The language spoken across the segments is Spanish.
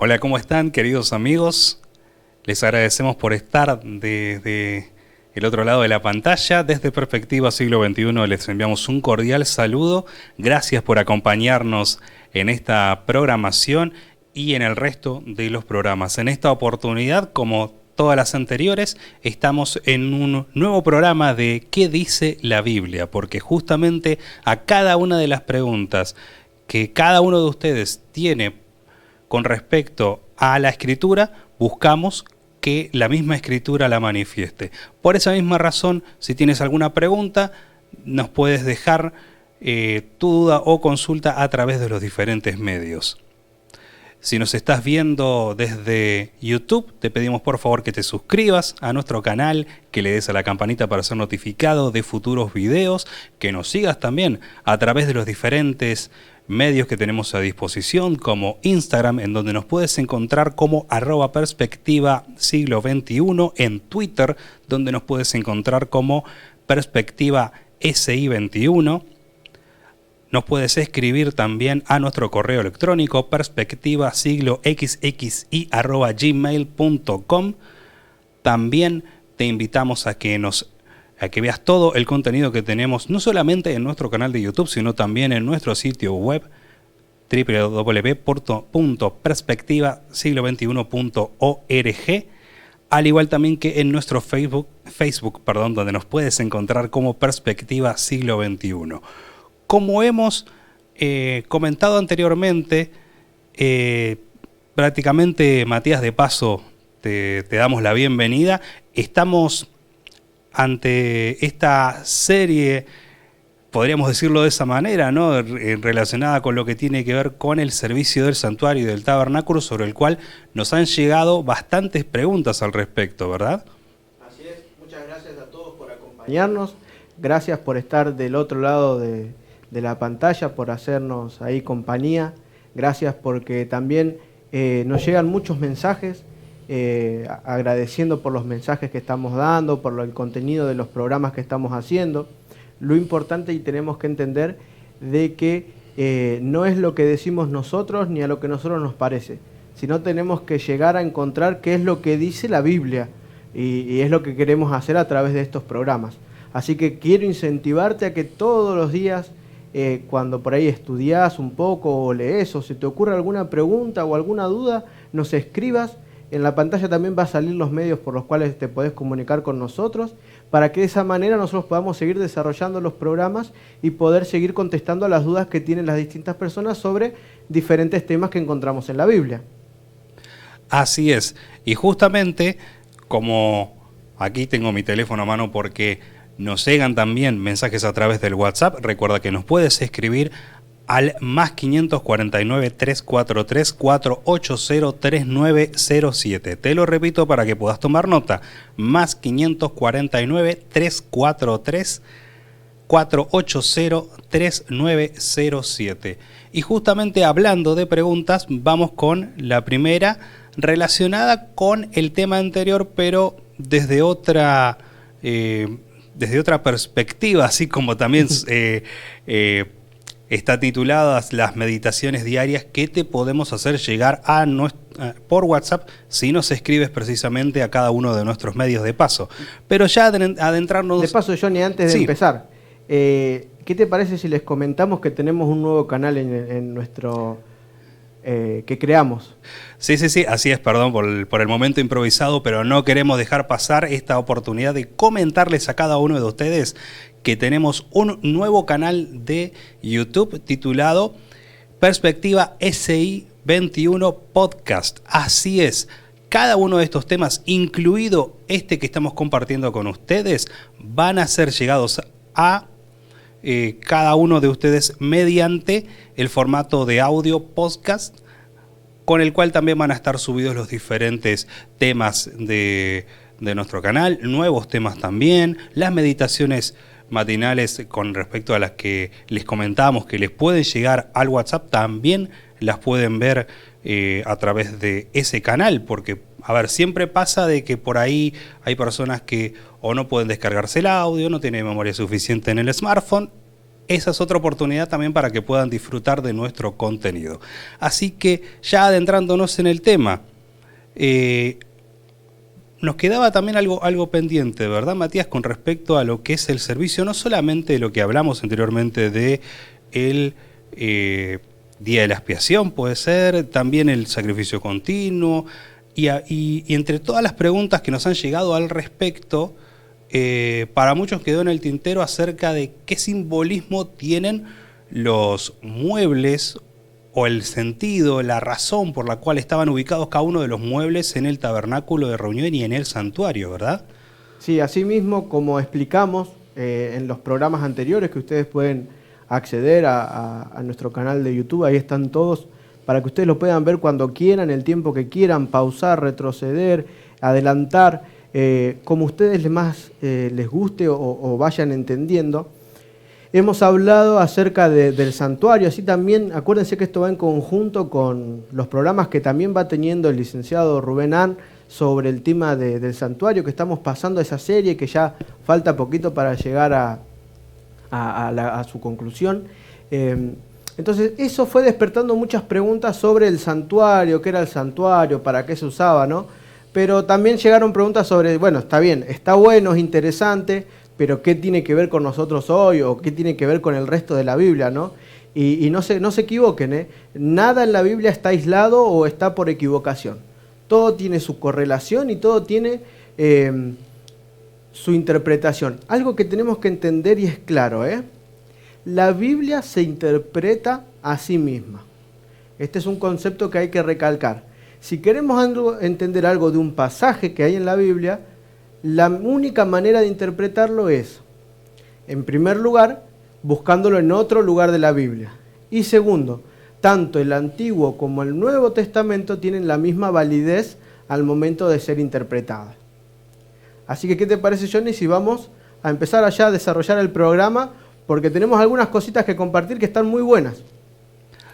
Hola, ¿cómo están, queridos amigos? Les agradecemos por estar desde el otro lado de la pantalla. Desde Perspectiva Siglo XXI les enviamos un cordial saludo. Gracias por acompañarnos en esta programación y en el resto de los programas. En esta oportunidad, como todas las anteriores, estamos en un nuevo programa de ¿Qué dice la Biblia? Porque justamente a cada una de las preguntas que cada uno de ustedes tiene con respecto a la escritura, buscamos que la misma escritura la manifieste. Por esa misma razón, si tienes alguna pregunta, nos puedes dejar tu duda o consulta a través de los diferentes medios. Si nos estás viendo desde YouTube, te pedimos por favor que te suscribas a nuestro canal, que le des a la campanita para ser notificado de futuros videos, que nos sigas también a través de los diferentes medios que tenemos a disposición, como Instagram, en donde nos puedes encontrar como @perspectiva siglo XXI, en Twitter, donde nos puedes encontrar como perspectiva SI21. Nos puedes escribir también a nuestro correo electrónico perspectivasigloxxi@gmail.com. También te invitamos a que veas todo el contenido que tenemos, no solamente en nuestro canal de YouTube, sino también en nuestro sitio web www.perspectivasiglo21.org, al igual también que en nuestro Facebook, donde nos puedes encontrar como Perspectiva Siglo XXI. Como hemos comentado anteriormente, prácticamente, Matías, de paso te damos la bienvenida. Estamos ante esta serie, podríamos decirlo de esa manera, ¿no? Relacionada con lo que tiene que ver con el servicio del santuario y del tabernáculo, sobre el cual nos han llegado bastantes preguntas al respecto, ¿verdad? Así es, muchas gracias a todos por acompañarnos, gracias por estar del otro lado de la pantalla, por hacernos ahí compañía, gracias porque también nos llegan muchos mensajes, agradeciendo por los mensajes que estamos dando, por el contenido de los programas que estamos haciendo. Lo importante, y tenemos que entender, de que no es lo que decimos nosotros ni a lo que nosotros nos parece, sino tenemos que llegar a encontrar qué es lo que dice la Biblia, y es lo que queremos hacer a través de estos programas. Así que quiero incentivarte a que todos los días, cuando por ahí estudias un poco o lees o se te ocurre alguna pregunta o alguna duda, nos escribas. En la pantalla también va a salir los medios por los cuales te podés comunicar con nosotros, para que de esa manera nosotros podamos seguir desarrollando los programas y poder seguir contestando a las dudas que tienen las distintas personas sobre diferentes temas que encontramos en la Biblia. Así es. Y justamente, como aquí tengo mi teléfono a mano porque nos llegan también mensajes a través del WhatsApp, recuerda que nos puedes escribir al más 549 343 480 3907. Te lo repito para que puedas tomar nota. Más 549 343 480 3907. Y justamente hablando de preguntas, vamos con la primera, relacionada con el tema anterior, pero desde otra perspectiva, así como también está titulada las meditaciones diarias que te podemos hacer llegar por WhatsApp si nos escribes precisamente a cada uno de nuestros medios de paso. Pero ya adentrarnos... De paso, Johnny, antes de empezar, ¿qué te parece si les comentamos que tenemos un nuevo canal en nuestro... que creamos? Sí, así es, perdón por el momento improvisado, pero no queremos dejar pasar esta oportunidad de comentarles a cada uno de ustedes que tenemos un nuevo canal de YouTube titulado Perspectiva SI21 Podcast. Así es, cada uno de estos temas, incluido este que estamos compartiendo con ustedes, van a ser llegados a cada uno de ustedes mediante el formato de audio podcast, con el cual también van a estar subidos los diferentes temas de nuestro canal, nuevos temas también, las meditaciones matinales con respecto a las que les comentábamos que les pueden llegar al WhatsApp, también las pueden ver a través de ese canal, porque, a ver, siempre pasa de que por ahí hay personas que o no pueden descargarse el audio, no tienen memoria suficiente en el smartphone, esa es otra oportunidad también para que puedan disfrutar de nuestro contenido. Así que ya adentrándonos en el tema, nos quedaba también algo pendiente, ¿verdad, Matías? Con respecto a lo que es el servicio, no solamente de lo que hablamos anteriormente de el Día de la Expiación, puede ser, también el sacrificio continuo, y entre todas las preguntas que nos han llegado al respecto, para muchos quedó en el tintero acerca de qué simbolismo tienen los muebles o el sentido, la razón por la cual estaban ubicados cada uno de los muebles en el tabernáculo de reunión y en el santuario, ¿verdad? Sí, así mismo como explicamos en los programas anteriores, que ustedes pueden acceder a nuestro canal de YouTube, ahí están todos, para que ustedes lo puedan ver cuando quieran, el tiempo que quieran, pausar, retroceder, adelantar, como ustedes más les guste o vayan entendiendo. Hemos hablado acerca del santuario, así también, acuérdense que esto va en conjunto con los programas que también va teniendo el licenciado Rubén An sobre el tema del santuario, que estamos pasando esa serie, que ya falta poquito para llegar a su conclusión. Entonces eso fue despertando muchas preguntas sobre el santuario, qué era el santuario, para qué se usaba, ¿no? Pero también llegaron preguntas sobre, bueno, está bien, está bueno, es interesante, pero ¿qué tiene que ver con nosotros hoy o qué tiene que ver con el resto de la Biblia, ¿no? Y no se equivoquen, ¿eh? Nada en la Biblia está aislado o está por equivocación. Todo tiene su correlación y todo tiene su interpretación. Algo que tenemos que entender y es claro, ¿eh? La Biblia se interpreta a sí misma. Este es un concepto que hay que recalcar. Si queremos entender algo de un pasaje que hay en la Biblia, la única manera de interpretarlo es, en primer lugar, buscándolo en otro lugar de la Biblia. Y segundo, tanto el Antiguo como el Nuevo Testamento tienen la misma validez al momento de ser interpretadas. Así que, ¿qué te parece, Johnny, si vamos a empezar allá a desarrollar el programa? Porque tenemos algunas cositas que compartir que están muy buenas.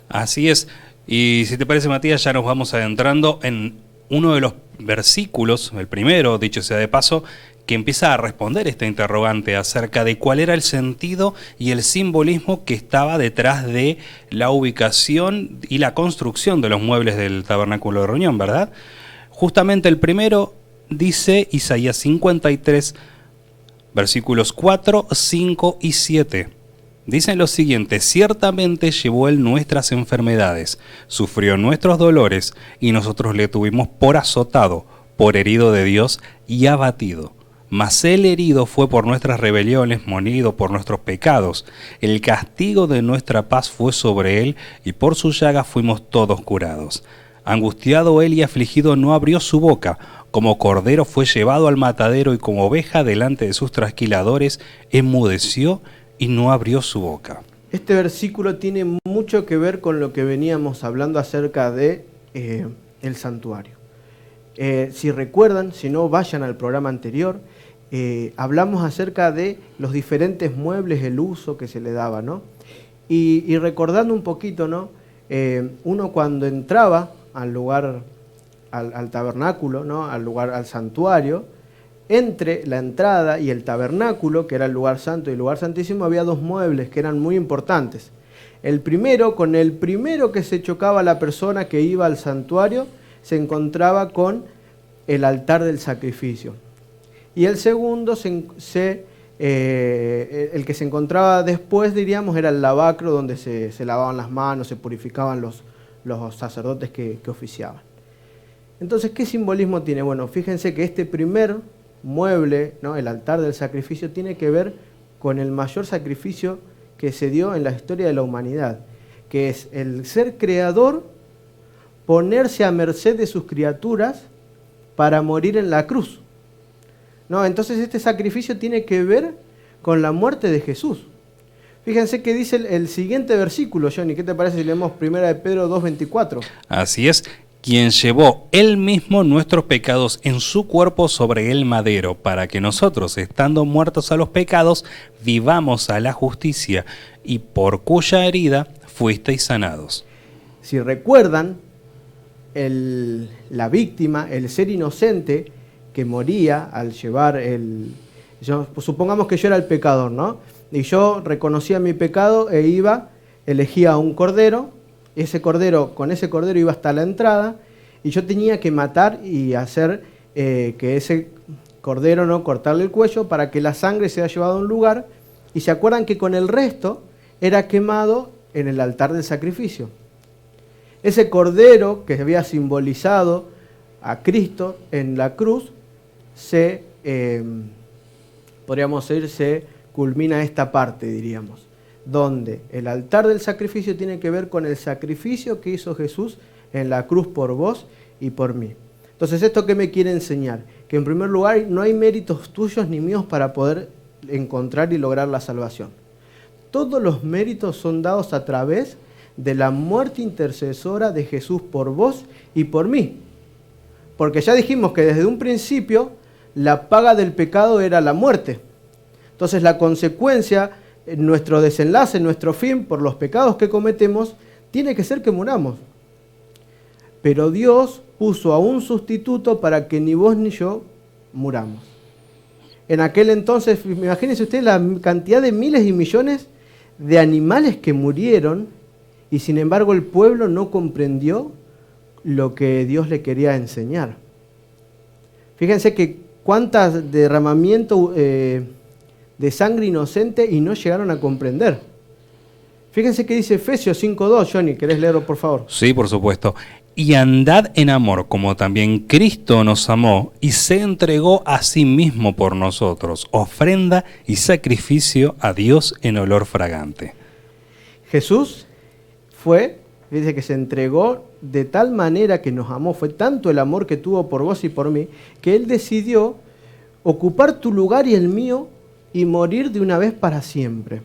Así es. Y si te parece, Matías, ya nos vamos adentrando en uno de los versículos, el primero, dicho sea de paso, que empieza a responder esta interrogante acerca de cuál era el sentido y el simbolismo que estaba detrás de la ubicación y la construcción de los muebles del tabernáculo de reunión, ¿verdad? Justamente el primero dice Isaías 53, versículos 4, 5 y 7. Dicen lo siguiente: ciertamente llevó él nuestras enfermedades, sufrió nuestros dolores, y nosotros le tuvimos por azotado, por herido de Dios y abatido. Mas él herido fue por nuestras rebeliones, molido por nuestros pecados. El castigo de nuestra paz fue sobre él, y por su llaga fuimos todos curados. Angustiado él y afligido no abrió su boca. Como cordero fue llevado al matadero, y como oveja delante de sus trasquiladores enmudeció y no abrió su boca. Este versículo tiene mucho que ver con lo que veníamos hablando acerca de el santuario. Si recuerdan, si no, vayan al programa anterior, hablamos acerca de los diferentes muebles, el uso que se le daba, ¿no? Y recordando un poquito, ¿no? Uno cuando entraba al lugar, al tabernáculo, ¿no? Al santuario, entre la entrada y el tabernáculo, que era el lugar santo y el lugar santísimo, había dos muebles que eran muy importantes. El primero, con el primero que se chocaba la persona que iba al santuario, se encontraba con el altar del sacrificio. Y el segundo, el que se encontraba después, diríamos, era el lavacro, donde se lavaban las manos, se purificaban los sacerdotes que oficiaban. Entonces, ¿qué simbolismo tiene? Bueno, fíjense que este primer mueble, ¿no? El altar del sacrificio, tiene que ver con el mayor sacrificio que se dio en la historia de la humanidad, que es el ser creador ponerse a merced de sus criaturas para morir en la cruz, ¿no? Entonces este sacrificio tiene que ver con la muerte de Jesús. Fíjense que dice el siguiente versículo, Johnny. ¿Qué te parece si leemos 1 de Pedro 2:24? Así es. Quien llevó él mismo nuestros pecados en su cuerpo sobre el madero, para que nosotros, estando muertos a los pecados, vivamos a la justicia, y por cuya herida fuisteis sanados. Si recuerdan, la víctima, el ser inocente que moría al llevar supongamos que yo era el pecador, ¿no? Y yo reconocía mi pecado e elegía un cordero, con ese cordero iba hasta la entrada, y yo tenía que matar y hacer que ese cordero, no cortarle el cuello para que la sangre sea llevada a un lugar, y se acuerdan que con el resto era quemado en el altar del sacrificio. Ese cordero que había simbolizado a Cristo en la cruz, podríamos decir, se culmina esta parte, diríamos, donde el altar del sacrificio tiene que ver con el sacrificio que hizo Jesús en la cruz por vos y por mí. Entonces, ¿esto qué me quiere enseñar? Que en primer lugar no hay méritos tuyos ni míos para poder encontrar y lograr la salvación. Todos los méritos son dados a través de la muerte intercesora de Jesús por vos y por mí. Porque ya dijimos que desde un principio la paga del pecado era la muerte. Entonces la consecuencia, nuestro desenlace, nuestro fin por los pecados que cometemos, tiene que ser que muramos. Pero Dios puso a un sustituto para que ni vos ni yo muramos. En aquel entonces, imagínense ustedes la cantidad de miles y millones de animales que murieron, y sin embargo el pueblo no comprendió lo que Dios le quería enseñar. Fíjense que cuántas derramamientos de sangre inocente y no llegaron a comprender. Fíjense que dice Efesios 5:2, Johnny, ¿querés leerlo por favor? Sí, por supuesto. Y andad en amor, como también Cristo nos amó y se entregó a sí mismo por nosotros, ofrenda y sacrificio a Dios en olor fragante. Jesús dice que se entregó de tal manera que nos amó, fue tanto el amor que tuvo por vos y por mí, que Él decidió ocupar tu lugar y el mío y morir de una vez para siempre.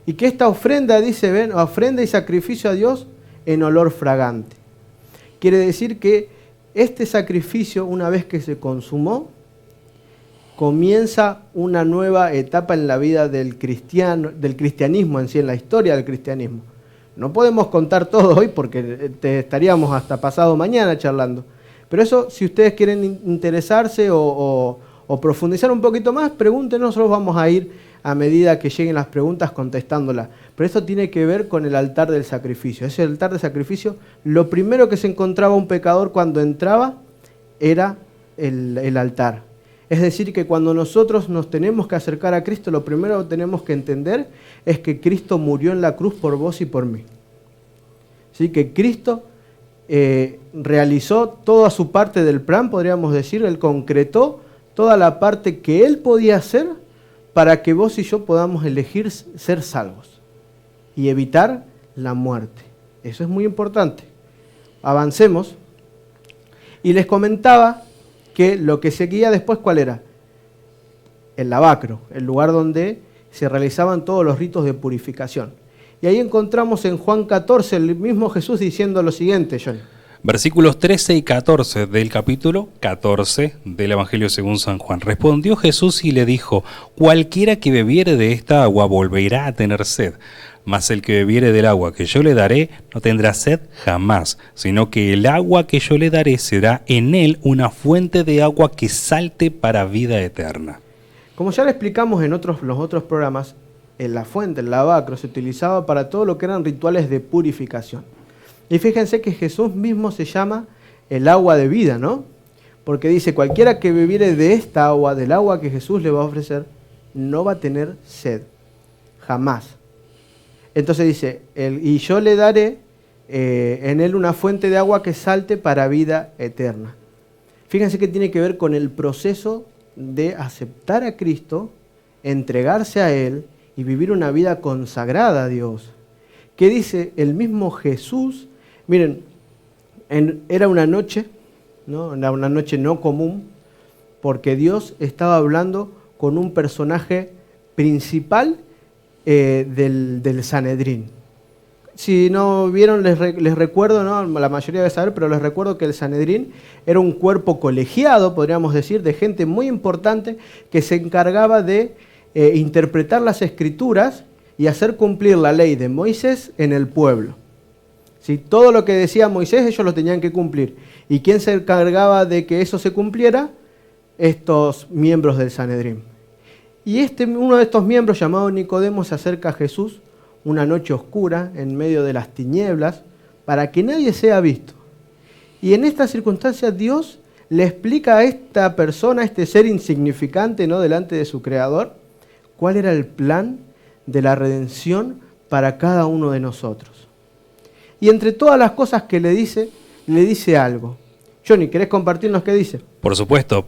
Y que esta ofrenda, dice, ven, ofrenda y sacrificio a Dios en olor fragante. Quiere decir que este sacrificio, una vez que se consumó, comienza una nueva etapa en la vida del cristianismo en sí, en la historia del cristianismo. No podemos contar todo hoy porque estaríamos hasta pasado mañana charlando. Pero eso, si ustedes quieren interesarse o profundizar un poquito más, pregúntenos, nosotros vamos a ir a medida que lleguen las preguntas contestándolas. Pero esto tiene que ver con el altar del sacrificio. Ese altar del sacrificio, lo primero que se encontraba un pecador cuando entraba era el altar. Es decir, que cuando nosotros nos tenemos que acercar a Cristo, lo primero que tenemos que entender es que Cristo murió en la cruz por vos y por mí. ¿Sí? Que Cristo realizó toda su parte del plan, podríamos decir, Él concretó toda la parte que Él podía hacer para que vos y yo podamos elegir ser salvos y evitar la muerte. Eso es muy importante. Avancemos. Y les comentaba que lo que seguía después, ¿cuál era? El lavacro, el lugar donde se realizaban todos los ritos de purificación. Y ahí encontramos en Juan 14 el mismo Jesús diciendo lo siguiente, John. Versículos 13 y 14 del capítulo 14 del Evangelio según San Juan. Respondió Jesús y le dijo: cualquiera que bebiere de esta agua volverá a tener sed, mas el que bebiere del agua que yo le daré no tendrá sed jamás, sino que el agua que yo le daré será en él una fuente de agua que salte para vida eterna. Como ya le explicamos en los otros programas, en la fuente, el lavacro, se utilizaba para todo lo que eran rituales de purificación. Y fíjense que Jesús mismo se llama el agua de vida, ¿no? Porque dice, cualquiera que bebiere de esta agua, del agua que Jesús le va a ofrecer, no va a tener sed, jamás. Entonces dice, y yo le daré en él una fuente de agua que salte para vida eterna. Fíjense que tiene que ver con el proceso de aceptar a Cristo, entregarse a Él y vivir una vida consagrada a Dios. ¿Qué dice el mismo Jesús? Miren, era una noche, ¿no? Era una noche no común, porque Dios estaba hablando con un personaje principal del Sanedrín. Si no vieron, les recuerdo, ¿no? La mayoría debe saber, pero les recuerdo que el Sanedrín era un cuerpo colegiado, podríamos decir, de gente muy importante que se encargaba de interpretar las Escrituras y hacer cumplir la ley de Moisés en el pueblo. ¿Sí? Todo lo que decía Moisés, ellos lo tenían que cumplir. ¿Y quién se encargaba de que eso se cumpliera? Estos miembros del Sanedrín. Y uno de estos miembros, llamado Nicodemo, se acerca a Jesús una noche oscura, en medio de las tinieblas, para que nadie sea visto. Y en esta circunstancia Dios le explica a esta persona, a este ser insignificante, ¿no?, delante de su Creador, cuál era el plan de la redención para cada uno de nosotros. Y entre todas las cosas que le dice algo. Johnny, ¿querés compartirnos qué dice? Por supuesto.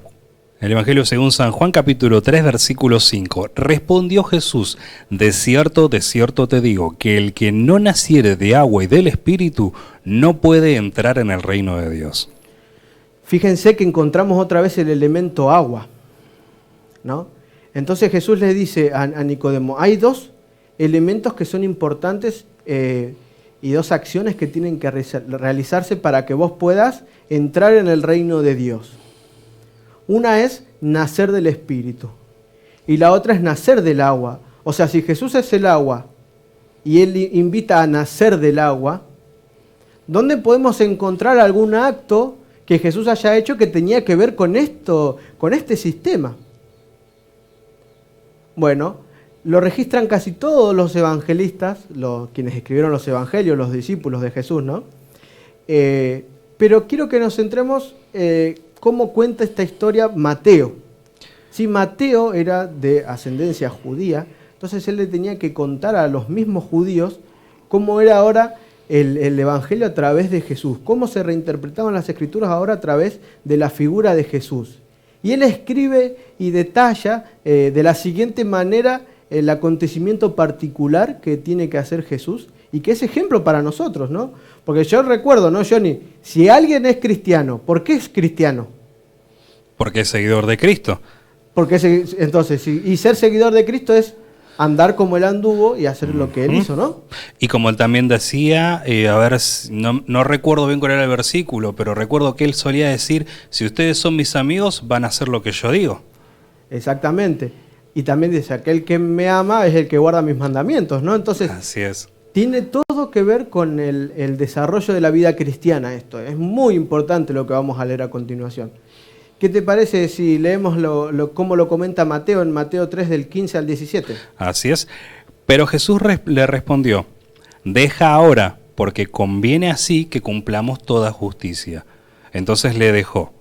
El Evangelio según San Juan, capítulo 3, versículo 5. Respondió Jesús: de cierto te digo, que el que no naciere de agua y del Espíritu no puede entrar en el reino de Dios. Fíjense que encontramos otra vez el elemento agua, ¿no? Entonces Jesús le dice a Nicodemo, hay dos elementos que son importantes y dos acciones que tienen que realizarse para que vos puedas entrar en el reino de Dios. Una es nacer del Espíritu y la otra es nacer del agua. O sea, si Jesús es el agua y Él invita a nacer del agua, ¿dónde podemos encontrar algún acto que Jesús haya hecho que tenía que ver con esto, con este sistema? Bueno, lo registran casi todos los evangelistas, quienes escribieron los evangelios, los discípulos de Jesús, ¿no? Pero quiero que nos centremos cómo cuenta esta historia Mateo. Sí, Mateo era de ascendencia judía, entonces él le tenía que contar a los mismos judíos cómo era ahora el evangelio a través de Jesús, cómo se reinterpretaban las escrituras ahora a través de la figura de Jesús. Y él escribe y detalla de la siguiente manera el acontecimiento particular que tiene que hacer Jesús y que es ejemplo para nosotros, ¿no? Porque yo recuerdo, ¿no, Johnny? Si alguien es cristiano, ¿por qué es cristiano? Porque es seguidor de Cristo. Entonces, y ser seguidor de Cristo es andar como Él anduvo y hacer lo que Él hizo, ¿no? Y como Él también decía, no recuerdo bien cuál era el versículo, pero recuerdo que Él solía decir, si ustedes son mis amigos, van a hacer lo que yo digo. Exactamente. Y también dice, aquel que me ama es el que guarda mis mandamientos, ¿no? Entonces, así es. Tiene todo que ver con el desarrollo de la vida cristiana esto. Es muy importante lo que vamos a leer a continuación. ¿Qué te parece si leemos cómo lo comenta Mateo en Mateo 3 del 15 al 17? Así es. Pero Jesús le respondió, deja ahora, porque conviene así que cumplamos toda justicia. Entonces le dejó.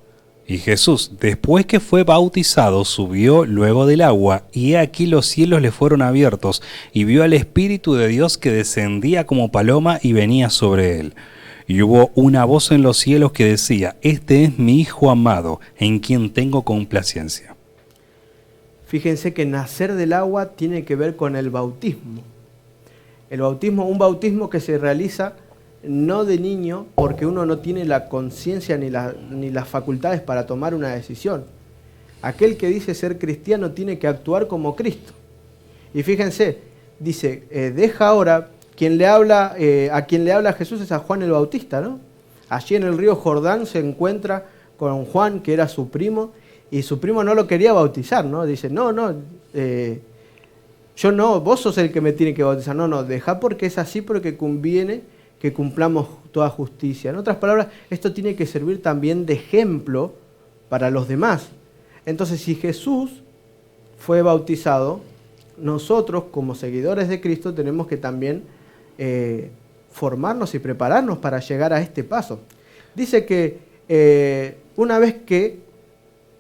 Y Jesús, después que fue bautizado, subió luego del agua, y he aquí los cielos le fueron abiertos, y vio al Espíritu de Dios que descendía como paloma y venía sobre él. Y hubo una voz en los cielos que decía, este es mi Hijo amado, en quien tengo complacencia. Fíjense que nacer del agua tiene que ver con el bautismo. El bautismo, un bautismo que se realiza no de niño, porque uno no tiene la conciencia ni las facultades para tomar una decisión. Aquel que dice ser cristiano tiene que actuar como Cristo. Y fíjense, dice, deja ahora, a quien le habla Jesús es a Juan el Bautista, ¿no? Allí en el río Jordán se encuentra con Juan, que era su primo, y su primo no lo quería bautizar, ¿no? Dice, yo no, vos sos el que me tiene que bautizar. No, deja porque es así, porque conviene que cumplamos toda justicia. En otras palabras, esto tiene que servir también de ejemplo para los demás. Entonces, si Jesús fue bautizado, nosotros como seguidores de Cristo tenemos que también formarnos y prepararnos para llegar a este paso. Dice que una vez que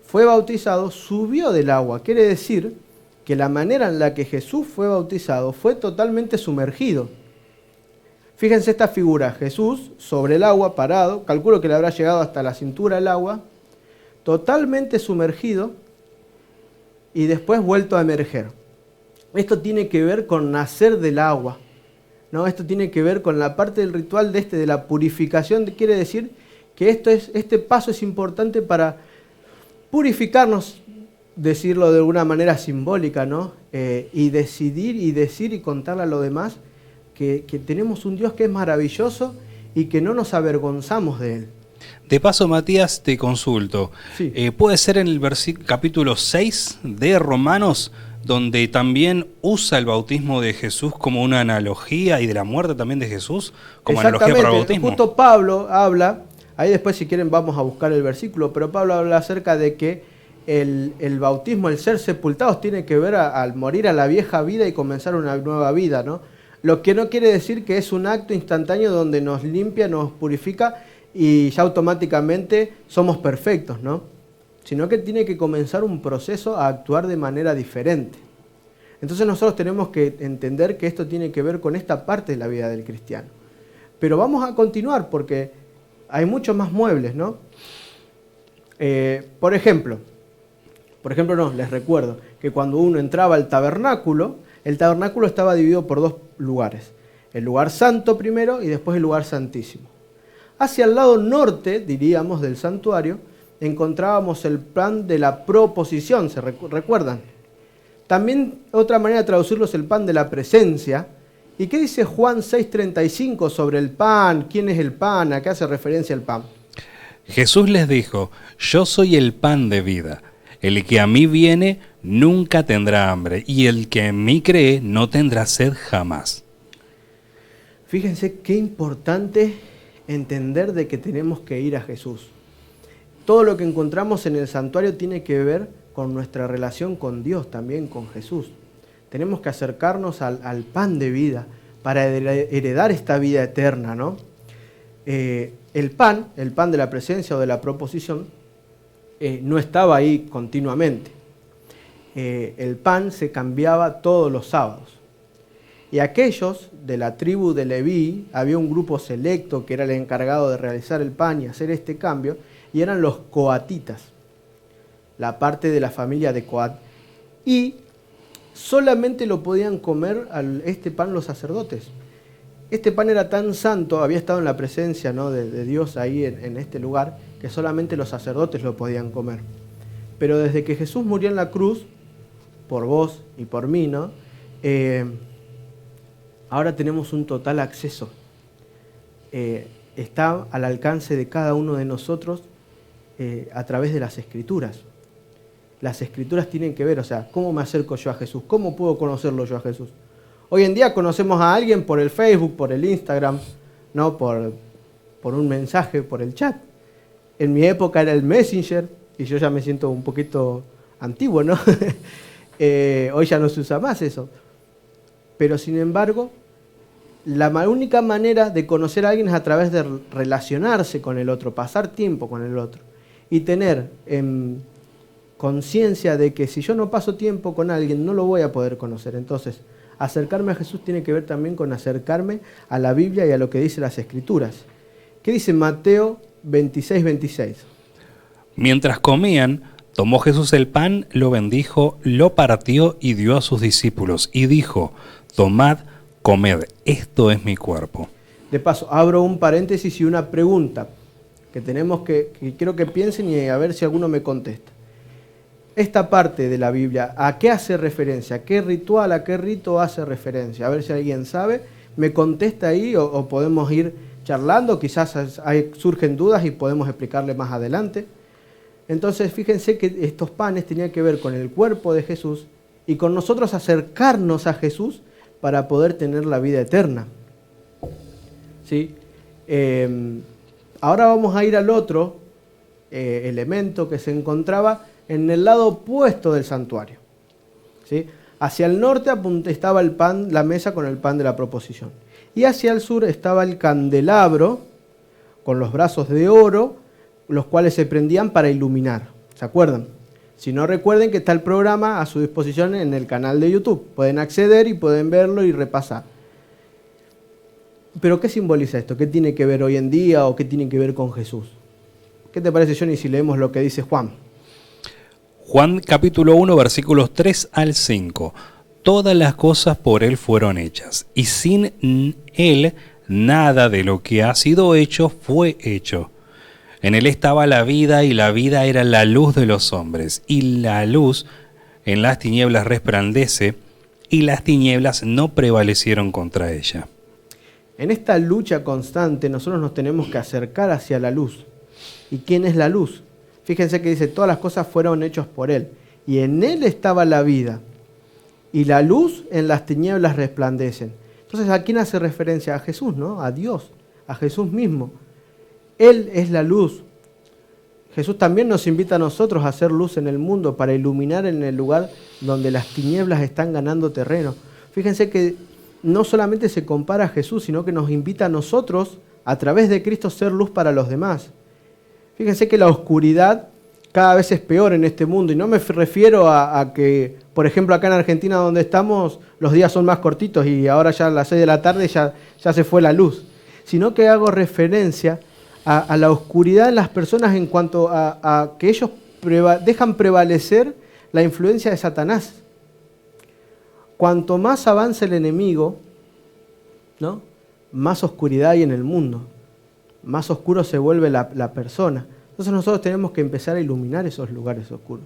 fue bautizado, subió del agua. Quiere decir que la manera en la que Jesús fue bautizado fue totalmente sumergido. Fíjense esta figura, Jesús sobre el agua, parado, calculo que le habrá llegado hasta la cintura el agua, totalmente sumergido y después vuelto a emerger. Esto tiene que ver con nacer del agua, ¿no? Esto tiene que ver con la parte del ritual de la purificación, quiere decir que este paso es importante para purificarnos, decirlo de alguna manera simbólica, ¿no? Y decidir y decir y contarle a los demás que tenemos un Dios que es maravilloso y que no nos avergonzamos de Él. De paso, Matías, te consulto. Sí. ¿Puede ser en el capítulo 6 de Romanos, donde también usa el bautismo de Jesús como una analogía y de la muerte también de Jesús como analogía para el bautismo? Justo Pablo habla, ahí después si quieren vamos a buscar el versículo, pero Pablo habla acerca de que el bautismo, el ser sepultados, tiene que ver al morir a la vieja vida y comenzar una nueva vida, ¿no? Lo que no quiere decir que es un acto instantáneo donde nos limpia, nos purifica y ya automáticamente somos perfectos, ¿no? Sino que tiene que comenzar un proceso a actuar de manera diferente. Entonces nosotros tenemos que entender que esto tiene que ver con esta parte de la vida del cristiano. Pero vamos a continuar porque hay muchos más muebles, ¿no? Por ejemplo, les recuerdo que cuando uno entraba al tabernáculo, el tabernáculo estaba dividido por dos lugares. El lugar santo primero y después el lugar santísimo. Hacia el lado norte, diríamos, del santuario, encontrábamos el pan de la proposición, ¿se recuerdan? También otra manera de traducirlo es el pan de la presencia. ¿Y qué dice Juan 6:35 sobre el pan? ¿Quién es el pan? ¿A qué hace referencia el pan? Jesús les dijo: yo soy el pan de vida. El que a mí viene nunca tendrá hambre, y el que en mí cree no tendrá sed jamás. Fíjense qué importante entender de que tenemos que ir a Jesús. Todo lo que encontramos en el santuario tiene que ver con nuestra relación con Dios, también con Jesús. Tenemos que acercarnos al pan de vida para heredar esta vida eterna, ¿no? El pan de la presencia o de la proposición, no estaba ahí continuamente. El pan se cambiaba todos los sábados. Y aquellos de la tribu de Leví, había un grupo selecto que era el encargado de realizar el pan y hacer este cambio, y eran los coatitas, la parte de la familia de Coat. Y solamente lo podían comer este pan los sacerdotes. Este pan era tan santo, había estado en la presencia, ¿no?, de Dios ahí en este lugar, que solamente los sacerdotes lo podían comer. Pero desde que Jesús murió en la cruz, por vos y por mí, ¿no?, ahora tenemos un total acceso. Está al alcance de cada uno de nosotros a través de las Escrituras. Las Escrituras tienen que ver, o sea, ¿cómo me acerco yo a Jesús? ¿Cómo puedo conocerlo yo a Jesús? Hoy en día conocemos a alguien por el Facebook, por el Instagram, ¿no?, por un mensaje, por el chat. En mi época era el Messenger, y yo ya me siento un poquito antiguo, ¿no? Hoy ya no se usa más eso. Pero sin embargo, la única manera de conocer a alguien es a través de relacionarse con el otro, pasar tiempo con el otro y tener conciencia de que si yo no paso tiempo con alguien no lo voy a poder conocer. Entonces, acercarme a Jesús tiene que ver también con acercarme a la Biblia y a lo que dicen las Escrituras. ¿Qué dice Mateo 26:26? Mientras comían, tomó Jesús el pan, lo bendijo, lo partió y dio a sus discípulos, y dijo: tomad, comed, esto es mi cuerpo. De paso, abro un paréntesis y una pregunta que tenemos que quiero que piensen y a ver si alguno me contesta. Esta parte de la Biblia, ¿a qué hace referencia? ¿A qué ritual, a qué rito hace referencia? A ver si alguien sabe, me contesta ahí o podemos ir charlando, quizás surgen dudas y podemos explicarle más adelante. Entonces, fíjense que estos panes tenían que ver con el cuerpo de Jesús y con nosotros acercarnos a Jesús para poder tener la vida eterna. ¿Sí? Ahora vamos a ir al otro elemento que se encontraba en el lado opuesto del santuario. ¿Sí? Hacia el norte estaba el pan, la mesa con el pan de la proposición. Y hacia el sur estaba el candelabro con los brazos de oro, los cuales se prendían para iluminar. ¿Se acuerdan? Si no, recuerden que está el programa a su disposición en el canal de YouTube. Pueden acceder y pueden verlo y repasar. ¿Pero qué simboliza esto? ¿Qué tiene que ver hoy en día o qué tiene que ver con Jesús? ¿Qué te parece, Johnny, si leemos lo que dice Juan? Juan capítulo 1, versículos 3 al 5. Todas las cosas por Él fueron hechas, y sin Él nada de lo que ha sido hecho fue hecho. En Él estaba la vida, y la vida era la luz de los hombres, y la luz en las tinieblas resplandece, y las tinieblas no prevalecieron contra ella. En esta lucha constante nosotros nos tenemos que acercar hacia la luz. ¿Y quién es la luz? Fíjense que dice, todas las cosas fueron hechas por Él, y en Él estaba la vida, y la luz en las tinieblas resplandecen. Entonces, ¿a quién hace referencia? A Jesús, ¿no? A Dios, a Jesús mismo. Él es la luz. Jesús también nos invita a nosotros a hacer luz en el mundo para iluminar en el lugar donde las tinieblas están ganando terreno. Fíjense que no solamente se compara a Jesús, sino que nos invita a nosotros, a través de Cristo, a ser luz para los demás. Fíjense que la oscuridad cada vez es peor en este mundo, y no me refiero a que, por ejemplo, acá en Argentina donde estamos, los días son más cortitos y ahora ya a las 6 de la tarde ya se fue la luz, sino que hago referencia a la oscuridad en las personas en cuanto a que ellos dejan prevalecer la influencia de Satanás. Cuanto más avanza el enemigo, ¿no?, más oscuridad hay en el mundo, más oscuro se vuelve la persona. Entonces nosotros tenemos que empezar a iluminar esos lugares oscuros.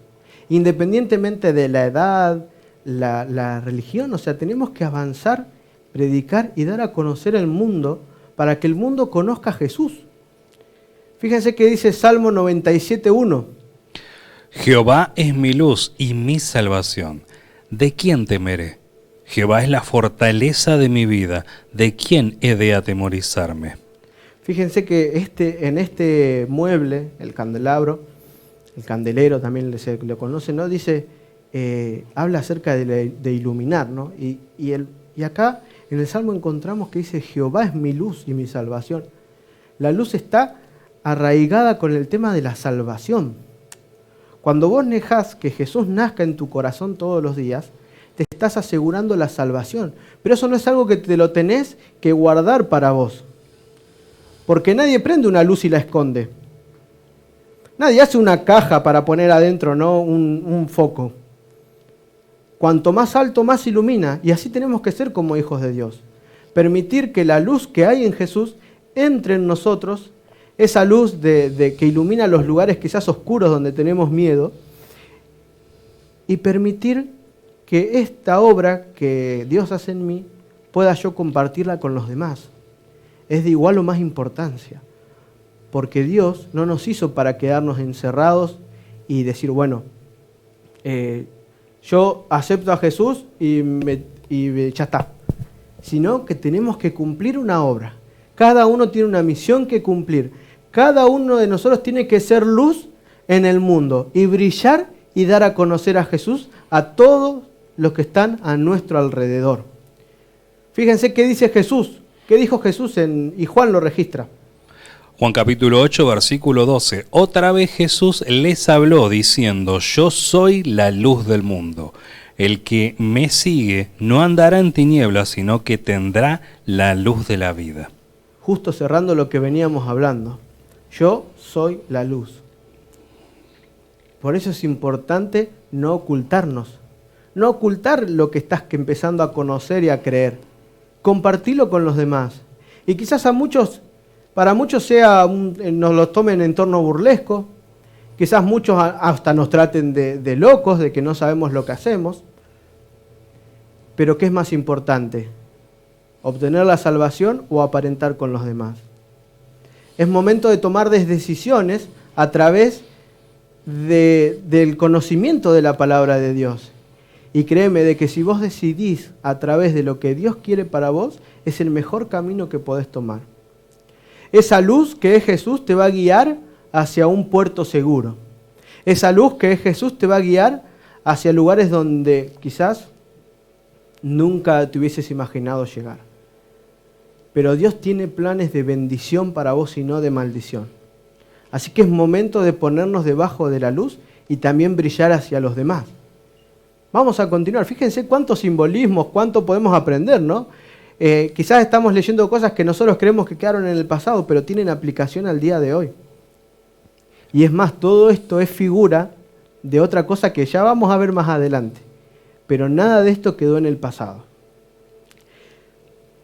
Independientemente de la edad, la religión, o sea, tenemos que avanzar, predicar y dar a conocer el mundo para que el mundo conozca a Jesús. Fíjense que dice Salmo 97:1. Jehová es mi luz y mi salvación. ¿De quién temeré? Jehová es la fortaleza de mi vida. ¿De quién he de atemorizarme? Fíjense que en este mueble, el candelabro, el candelero también se lo conoce, ¿no? Dice, habla acerca de iluminar, ¿no? Y acá en el Salmo encontramos que dice, Jehová es mi luz y mi salvación. La luz está arraigada con el tema de la salvación. Cuando vos dejás que Jesús nazca en tu corazón todos los días, te estás asegurando la salvación. Pero eso no es algo que te lo tenés que guardar para vos. Porque nadie prende una luz y la esconde. Nadie hace una caja para poner adentro, ¿no?, un foco. Cuanto más alto, más ilumina. Y así tenemos que ser como hijos de Dios. Permitir que la luz que hay en Jesús entre en nosotros, esa luz que ilumina los lugares quizás oscuros donde tenemos miedo, y permitir que esta obra que Dios hace en mí pueda yo compartirla con los demás. Es de igual o más importancia, porque Dios no nos hizo para quedarnos encerrados y decir, bueno, yo acepto a Jesús y ya está, sino que tenemos que cumplir una obra. Cada uno tiene una misión que cumplir. Cada uno de nosotros tiene que ser luz en el mundo y brillar y dar a conocer a Jesús a todos los que están a nuestro alrededor. Fíjense qué dice Jesús. ¿Qué dijo Jesús? Y Juan lo registra. Juan capítulo 8, versículo 12. Otra vez Jesús les habló diciendo, yo soy la luz del mundo. El que me sigue no andará en tinieblas, sino que tendrá la luz de la vida. Justo cerrando lo que veníamos hablando. Yo soy la luz. Por eso es importante no ocultarnos. No ocultar lo que estás empezando a conocer y a creer. Compartirlo con los demás. Y quizás para muchos nos lo tomen en torno burlesco, quizás muchos hasta nos traten de locos, de que no sabemos lo que hacemos. Pero ¿qué es más importante? ¿Obtener la salvación o aparentar con los demás? Es momento de tomar decisiones a través del conocimiento de la palabra de Dios. Y créeme de que si vos decidís a través de lo que Dios quiere para vos, es el mejor camino que podés tomar. Esa luz que es Jesús te va a guiar hacia un puerto seguro. Esa luz que es Jesús te va a guiar hacia lugares donde quizás nunca te hubieses imaginado llegar. Pero Dios tiene planes de bendición para vos y no de maldición. Así que es momento de ponernos debajo de la luz y también brillar hacia los demás. Vamos a continuar. Fíjense cuántos simbolismos, cuánto podemos aprender, ¿no? Quizás estamos leyendo cosas que nosotros creemos que quedaron en el pasado, pero tienen aplicación al día de hoy. Y es más, todo esto es figura de otra cosa que ya vamos a ver más adelante. Pero nada de esto quedó en el pasado.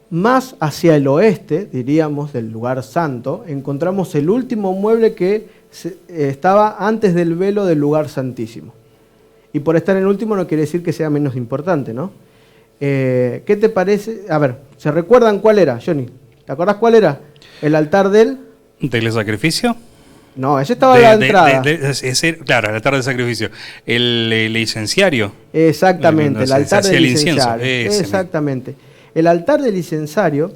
Más hacia el oeste, diríamos, del lugar santo, encontramos el último mueble que estaba antes del velo del lugar santísimo. Y por estar en último no quiere decir que sea menos importante, ¿no? ¿Qué te parece? A ver, ¿se recuerdan cuál era, Johnny? ¿Te acordás cuál era? ¿El altar del sacrificio? No, ese estaba a la entrada. Claro, el altar del sacrificio. El licenciario. Exactamente, el altar del licenciario. Exactamente. El altar del licenciario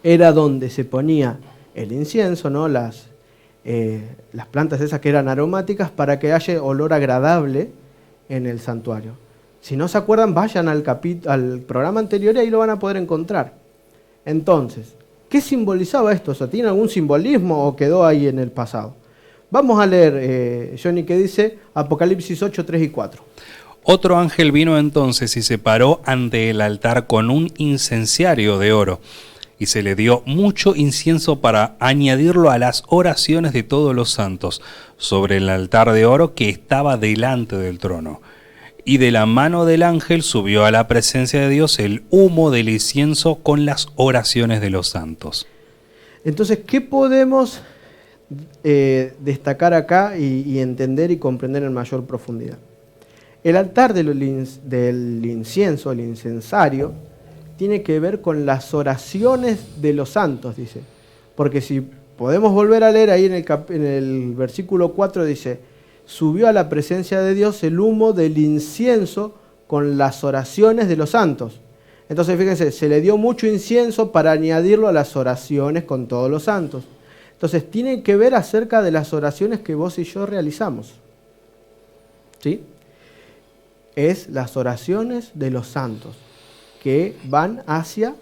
era donde se ponía el incienso, ¿no? las plantas esas que eran aromáticas para que haya olor agradable en el santuario. Si no se acuerdan, vayan al programa anterior y ahí lo van a poder encontrar. Entonces, ¿qué simbolizaba esto? O sea, ¿tiene algún simbolismo o quedó ahí en el pasado? Vamos a leer, Johnny, que dice Apocalipsis 8, 3 y 4. Otro ángel vino entonces y se paró ante el altar con un incenciario de oro, y se le dio mucho incienso para añadirlo a las oraciones de todos los santos sobre el altar de oro que estaba delante del trono. Y de la mano del ángel subió a la presencia de Dios el humo del incienso con las oraciones de los santos. Entonces, ¿qué podemos destacar acá y entender y comprender en mayor profundidad? El altar del incienso, el incensario, tiene que ver con las oraciones de los santos, dice. Porque si podemos volver a leer ahí en el versículo 4, dice, subió a la presencia de Dios el humo del incienso con las oraciones de los santos. Entonces, fíjense, se le dio mucho incienso para añadirlo a las oraciones con todos los santos. Entonces, tiene que ver acerca de las oraciones que vos y yo realizamos. ¿Sí? Es las oraciones de los santos que van hacia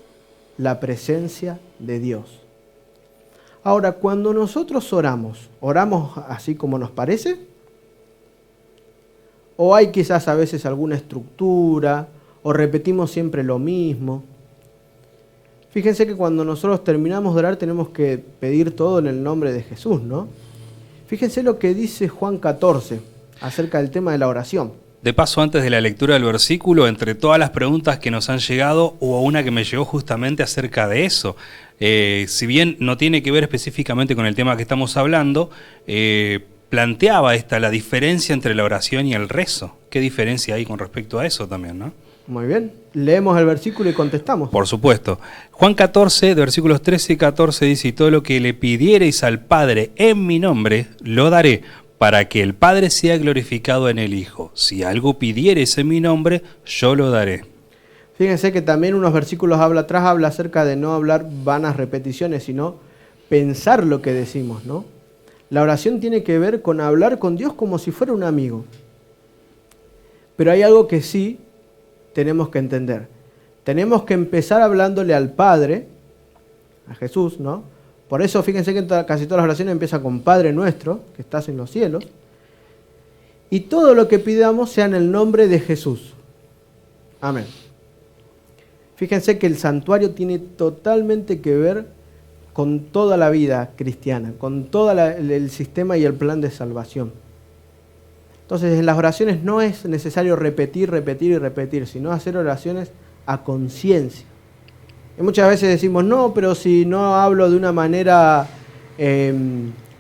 la presencia de Dios. Ahora, cuando nosotros oramos así como nos parece, o hay quizás a veces alguna estructura, o repetimos siempre lo mismo. Fíjense que cuando nosotros terminamos de orar tenemos que pedir todo en el nombre de Jesús, ¿no? Fíjense lo que dice Juan 14 acerca del tema de la oración. De paso, antes de la lectura del versículo, entre todas las preguntas que nos han llegado, hubo una que me llegó justamente acerca de eso. Si bien no tiene que ver específicamente con el tema que estamos hablando, planteaba la diferencia entre la oración y el rezo. ¿Qué diferencia hay con respecto a eso también, no? Muy bien, leemos el versículo y contestamos. Por supuesto. Juan 14, de versículos 13 y 14 dice, y todo lo que le pidiereis al Padre en mi nombre, lo daré, para que el Padre sea glorificado en el Hijo. Si algo pidiereis en mi nombre, yo lo daré. Fíjense que también unos versículos habla acerca de no hablar vanas repeticiones, sino pensar lo que decimos, ¿no? La oración tiene que ver con hablar con Dios como si fuera un amigo. Pero hay algo que sí tenemos que entender. Tenemos que empezar hablándole al Padre, a Jesús, ¿no? Por eso fíjense que casi todas las oraciones empiezan con Padre nuestro, que estás en los cielos. Y todo lo que pidamos sea en el nombre de Jesús. Amén. Fíjense que el santuario tiene totalmente que ver con toda la vida cristiana, con todo el sistema y el plan de salvación. Entonces, en las oraciones no es necesario repetir, sino hacer oraciones a conciencia. Y muchas veces decimos, no, pero si no hablo de una manera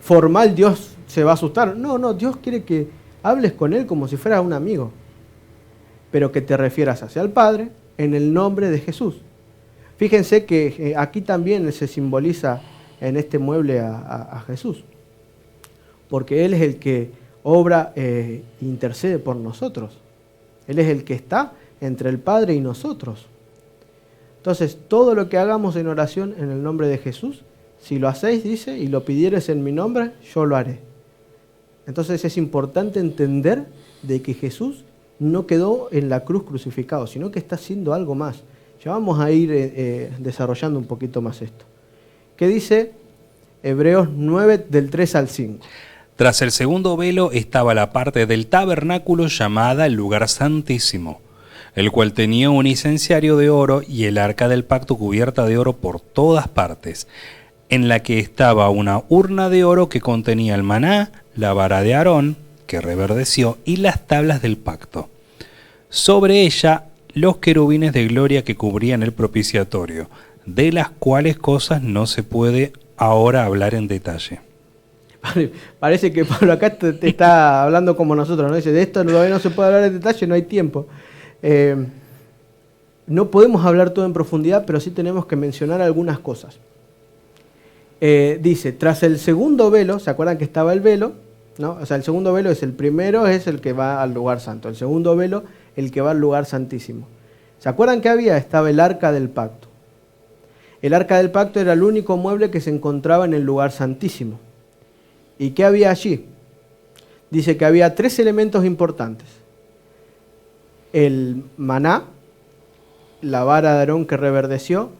formal, Dios se va a asustar. No, Dios quiere que hables con Él como si fueras un amigo, pero que te refieras hacia el Padre en el nombre de Jesús. Fíjense que aquí también se simboliza en este mueble a Jesús, porque Él es el que obra e intercede por nosotros. Él es el que está entre el Padre y nosotros. Entonces, todo lo que hagamos en oración en el nombre de Jesús, si lo hacéis, dice, y lo pidiereis en mi nombre, yo lo haré. Entonces es importante entender de que Jesús no quedó en la cruz crucificado, sino que está haciendo algo más. Ya vamos a ir desarrollando un poquito más esto. ¿Qué dice Hebreos 9, del 3 al 5? Tras el segundo velo estaba la parte del tabernáculo llamada el lugar santísimo, el cual tenía un incenciario de oro y el arca del pacto cubierta de oro por todas partes, en la que estaba una urna de oro que contenía el maná, la vara de Aarón, que reverdeció, y las tablas del pacto. Sobre ella los querubines de gloria que cubrían el propiciatorio, de las cuales cosas no se puede ahora hablar en detalle. Parece que Pablo acá te está hablando como nosotros, ¿no? Dice, de esto todavía no se puede hablar en detalle, no hay tiempo. No podemos hablar todo en profundidad, pero sí tenemos que mencionar algunas cosas. Dice, tras el segundo velo, ¿se acuerdan que estaba el velo? ¿No? O sea, el segundo velo es el primero, es el que va al lugar santo. El segundo velo, el que va al lugar santísimo. ¿Se acuerdan que había? Estaba el arca del pacto. El arca del pacto era el único mueble que se encontraba en el lugar santísimo. ¿Y qué había allí? Dice que había 3 elementos importantes. El maná, la vara de Aarón que reverdeció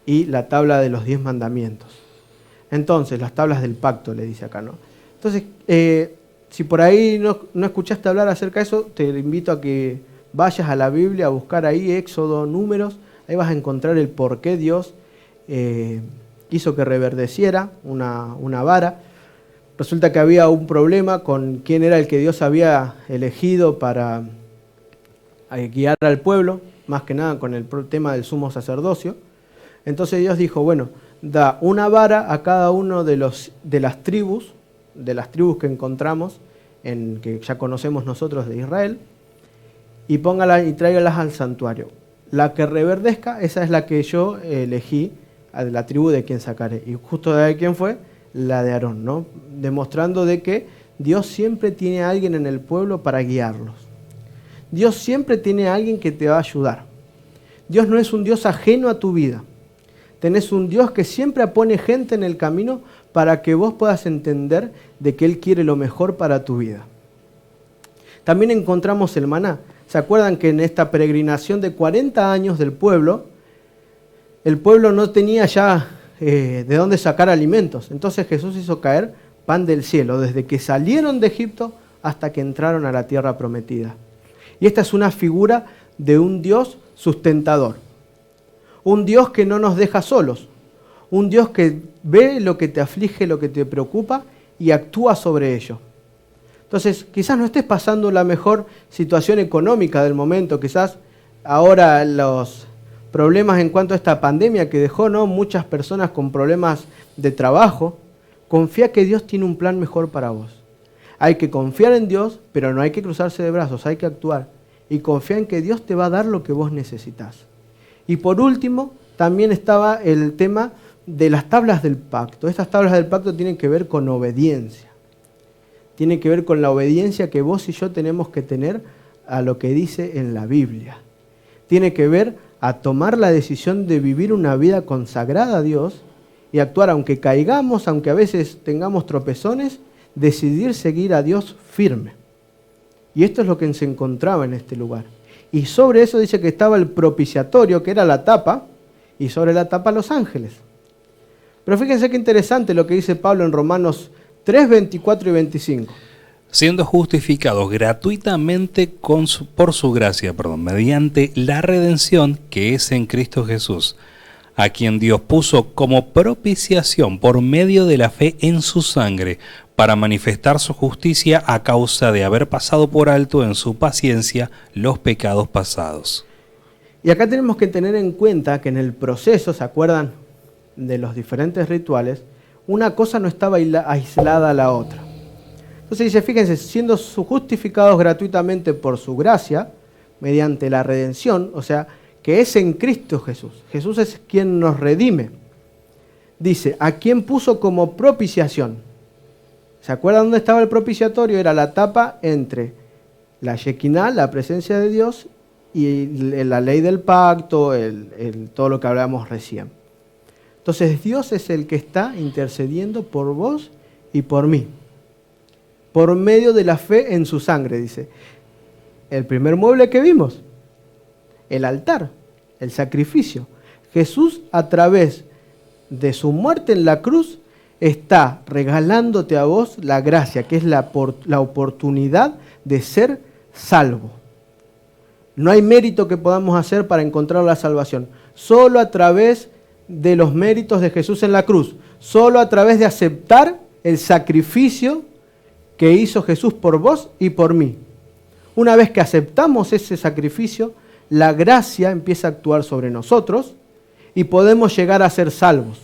y la tabla de los 10 mandamientos. Entonces, las tablas del pacto, le dice acá, ¿no? Entonces, si por ahí no escuchaste hablar acerca de eso, te invito a que vayas a la Biblia a buscar ahí Éxodo, Números, ahí vas a encontrar el por qué Dios hizo que reverdeciera una vara. Resulta que había un problema con quién era el que Dios había elegido para guiar al pueblo, más que nada con el tema del sumo sacerdocio. Entonces Dios dijo, bueno, da una vara a cada uno de las tribus que encontramos, que ya conocemos nosotros de Israel, y póngala y tráigalas al santuario. La que reverdezca, esa es la que yo elegí, a la tribu de quien sacaré. Y justo de quién fue, la de Aarón, ¿no? Demostrando de que Dios siempre tiene a alguien en el pueblo para guiarlos. Dios siempre tiene a alguien que te va a ayudar. Dios no es un Dios ajeno a tu vida. Tenés un Dios que siempre pone gente en el camino para que vos puedas entender de que Él quiere lo mejor para tu vida. También encontramos el maná. ¿Se acuerdan que en esta peregrinación de 40 años del pueblo, el pueblo no tenía ya de dónde sacar alimentos? Entonces Jesús hizo caer pan del cielo, desde que salieron de Egipto hasta que entraron a la tierra prometida. Y esta es una figura de un Dios sustentador. Un Dios que no nos deja solos. Un Dios que ve lo que te aflige, lo que te preocupa y actúa sobre ello. Entonces, quizás no estés pasando la mejor situación económica del momento. Quizás ahora los problemas en cuanto a esta pandemia que dejó, ¿no?, muchas personas con problemas de trabajo. Confía que Dios tiene un plan mejor para vos. Hay que confiar en Dios, pero no hay que cruzarse de brazos, hay que actuar. Y confía en que Dios te va a dar lo que vos necesitas. Y por último, también estaba el tema de las tablas del pacto. Estas tablas del pacto tienen que ver con obediencia. Tienen que ver con la obediencia que vos y yo tenemos que tener a lo que dice en la Biblia. Tiene que ver a tomar la decisión de vivir una vida consagrada a Dios y actuar aunque caigamos, aunque a veces tengamos tropezones, decidir seguir a Dios firme. Y esto es lo que se encontraba en este lugar. Y sobre eso dice que estaba el propiciatorio, que era la tapa, y sobre la tapa los ángeles. Pero fíjense qué interesante lo que dice Pablo en Romanos 3, 24 y 25. Siendo justificados gratuitamente por su gracia, mediante la redención que es en Cristo Jesús, a quien Dios puso como propiciación por medio de la fe en su sangre, para manifestar su justicia a causa de haber pasado por alto en su paciencia los pecados pasados. Y acá tenemos que tener en cuenta que en el proceso, ¿se acuerdan de los diferentes rituales? Una cosa no estaba aislada a la otra. Entonces dice, fíjense, siendo justificados gratuitamente por su gracia, mediante la redención, o sea, que es en Cristo Jesús. Jesús es quien nos redime. Dice, a quien puso como propiciación. ¿Se acuerdan dónde estaba el propiciatorio? Era la tapa entre la Shekinah, la presencia de Dios, y la ley del pacto, todo lo que hablábamos recién. Entonces Dios es el que está intercediendo por vos y por mí, por medio de la fe en su sangre, dice. El primer mueble que vimos, el altar, el sacrificio. Jesús, a través de su muerte en la cruz, está regalándote a vos la gracia, que es la oportunidad de ser salvo. No hay mérito que podamos hacer para encontrar la salvación. Solo a través de los méritos de Jesús en la cruz. Solo a través de aceptar el sacrificio que hizo Jesús por vos y por mí. Una vez que aceptamos ese sacrificio, la gracia empieza a actuar sobre nosotros y podemos llegar a ser salvos.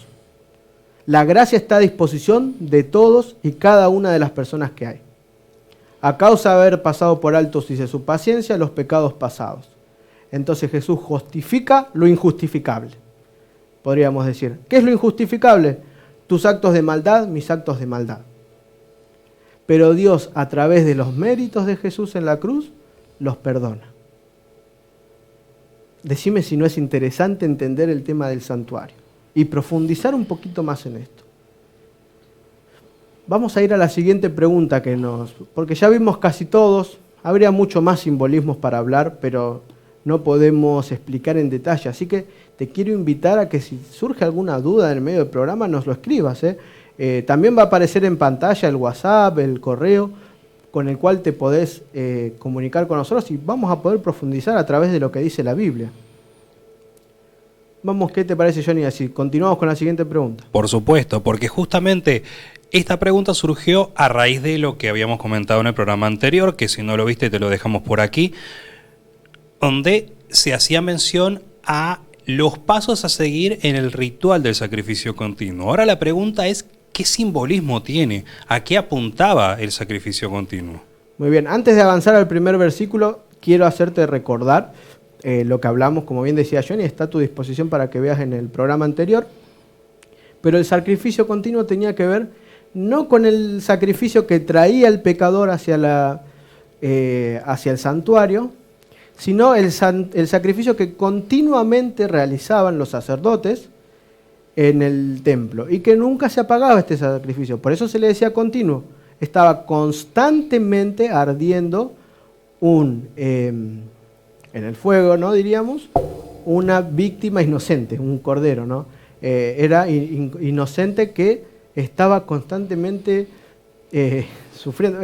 La gracia está a disposición de todos y cada una de las personas que hay. A causa de haber pasado por alto, dice, su paciencia, los pecados pasados. Entonces Jesús justifica lo injustificable. Podríamos decir, ¿qué es lo injustificable? Tus actos de maldad, mis actos de maldad. Pero Dios, a través de los méritos de Jesús en la cruz, los perdona. Decime si no es interesante entender el tema del santuario y profundizar un poquito más en esto. Vamos a ir a la siguiente pregunta porque ya vimos casi todos, habría mucho más simbolismos para hablar, pero no podemos explicar en detalle. Así que te quiero invitar a que si surge alguna duda en el medio del programa, nos lo escribas. También va a aparecer en pantalla el WhatsApp, el correo, con el cual te podés comunicar con nosotros y vamos a poder profundizar a través de lo que dice la Biblia. Vamos, ¿qué te parece, Johnny? Así, continuamos con la siguiente pregunta. Por supuesto, porque justamente esta pregunta surgió a raíz de lo que habíamos comentado en el programa anterior, que si no lo viste te lo dejamos por aquí, donde se hacía mención a los pasos a seguir en el ritual del sacrificio continuo. Ahora la pregunta es, ¿qué simbolismo tiene? ¿A qué apuntaba el sacrificio continuo? Muy bien, antes de avanzar al primer versículo, quiero hacerte recordar lo que hablamos, como bien decía Johnny, está a tu disposición para que veas en el programa anterior, pero el sacrificio continuo tenía que ver no con el sacrificio que traía el pecador hacia el santuario, sino el sacrificio que continuamente realizaban los sacerdotes en el templo y que nunca se apagaba este sacrificio. Por eso se le decía continuo. Estaba constantemente ardiendo en el fuego, ¿no? Diríamos, una víctima inocente, un cordero, ¿no? Era inocente que estaba constantemente sufriendo.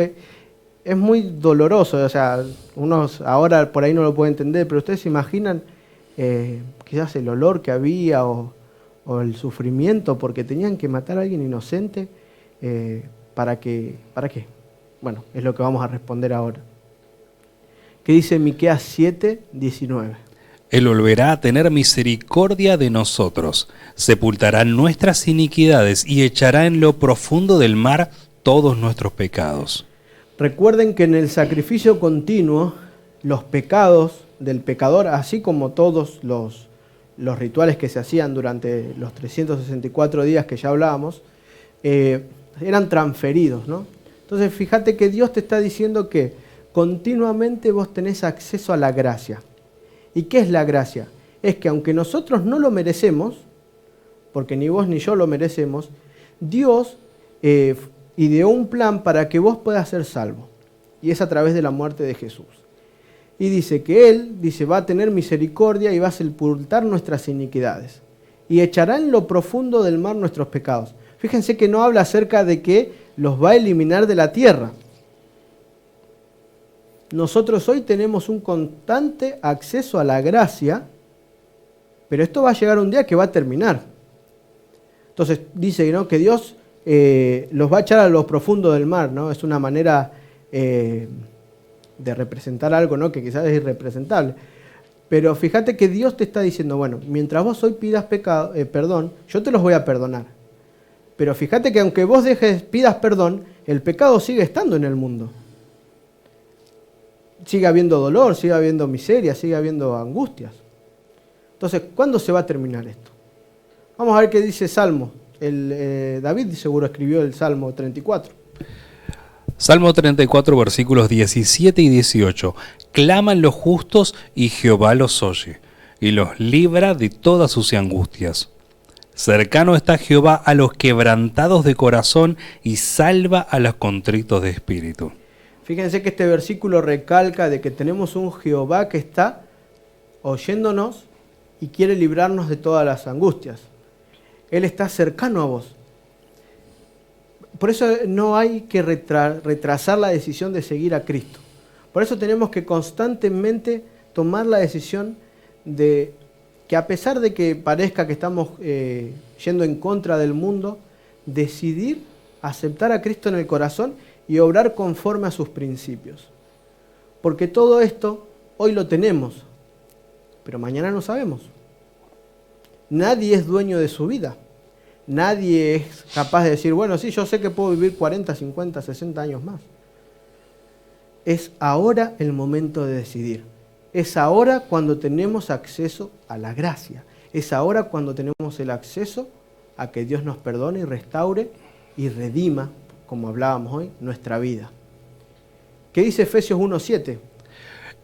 Es muy doloroso, o sea, unos ahora por ahí no lo pueden entender, pero ustedes se imaginan quizás el olor que había o el sufrimiento porque tenían que matar a alguien inocente. ¿Para qué? Bueno, es lo que vamos a responder ahora. ¿Qué dice Miqueas 7:19? Él volverá a tener misericordia de nosotros, sepultará nuestras iniquidades y echará en lo profundo del mar todos nuestros pecados. Recuerden que en el sacrificio continuo, los pecados del pecador, así como todos los rituales que se hacían durante los 364 días que ya hablábamos, eran transferidos, ¿no? Entonces fíjate que Dios te está diciendo que continuamente vos tenés acceso a la gracia. ¿Y qué es la gracia? Es que aunque nosotros no lo merecemos, porque ni vos ni yo lo merecemos, Dios ideó un plan para que vos puedas ser salvo. Y es a través de la muerte de Jesús. Y dice que Él va a tener misericordia y va a sepultar nuestras iniquidades. Y echará en lo profundo del mar nuestros pecados. Fíjense que no habla acerca de que los va a eliminar de la tierra. Nosotros hoy tenemos un constante acceso a la gracia, pero esto va a llegar un día que va a terminar. Entonces dice, ¿no?, que Dios los va a echar a lo profundo del mar, ¿no? Es una manera de representar algo, ¿no?, que quizás es irrepresentable. Pero fíjate que Dios te está diciendo, bueno, mientras vos hoy pidas perdón, yo te los voy a perdonar. Pero fíjate que aunque vos pidas perdón, el pecado sigue estando en el mundo. Sigue habiendo dolor, sigue habiendo miseria, sigue habiendo angustias. Entonces, ¿cuándo se va a terminar esto? Vamos a ver qué dice Salmo. David seguro escribió el Salmo 34. Salmo 34, versículos 17 y 18. Claman los justos y Jehová los oye, y los libra de todas sus angustias. Cercano está Jehová a los quebrantados de corazón y salva a los contritos de espíritu. Fíjense que este versículo recalca de que tenemos un Jehová que está oyéndonos y quiere librarnos de todas las angustias. Él está cercano a vos. Por eso no hay que retrasar la decisión de seguir a Cristo. Por eso tenemos que constantemente tomar la decisión de que, a pesar de que parezca que estamos yendo en contra del mundo, decidir aceptar a Cristo en el corazón y obrar conforme a sus principios. Porque todo esto hoy lo tenemos, pero mañana no sabemos. Nadie es dueño de su vida. Nadie es capaz de decir, bueno, sí, yo sé que puedo vivir 40, 50, 60 años más. Es ahora el momento de decidir. Es ahora cuando tenemos acceso a la gracia. Es ahora cuando tenemos el acceso a que Dios nos perdone y restaure y redima, como hablábamos hoy, nuestra vida. ¿Qué dice Efesios 1:7?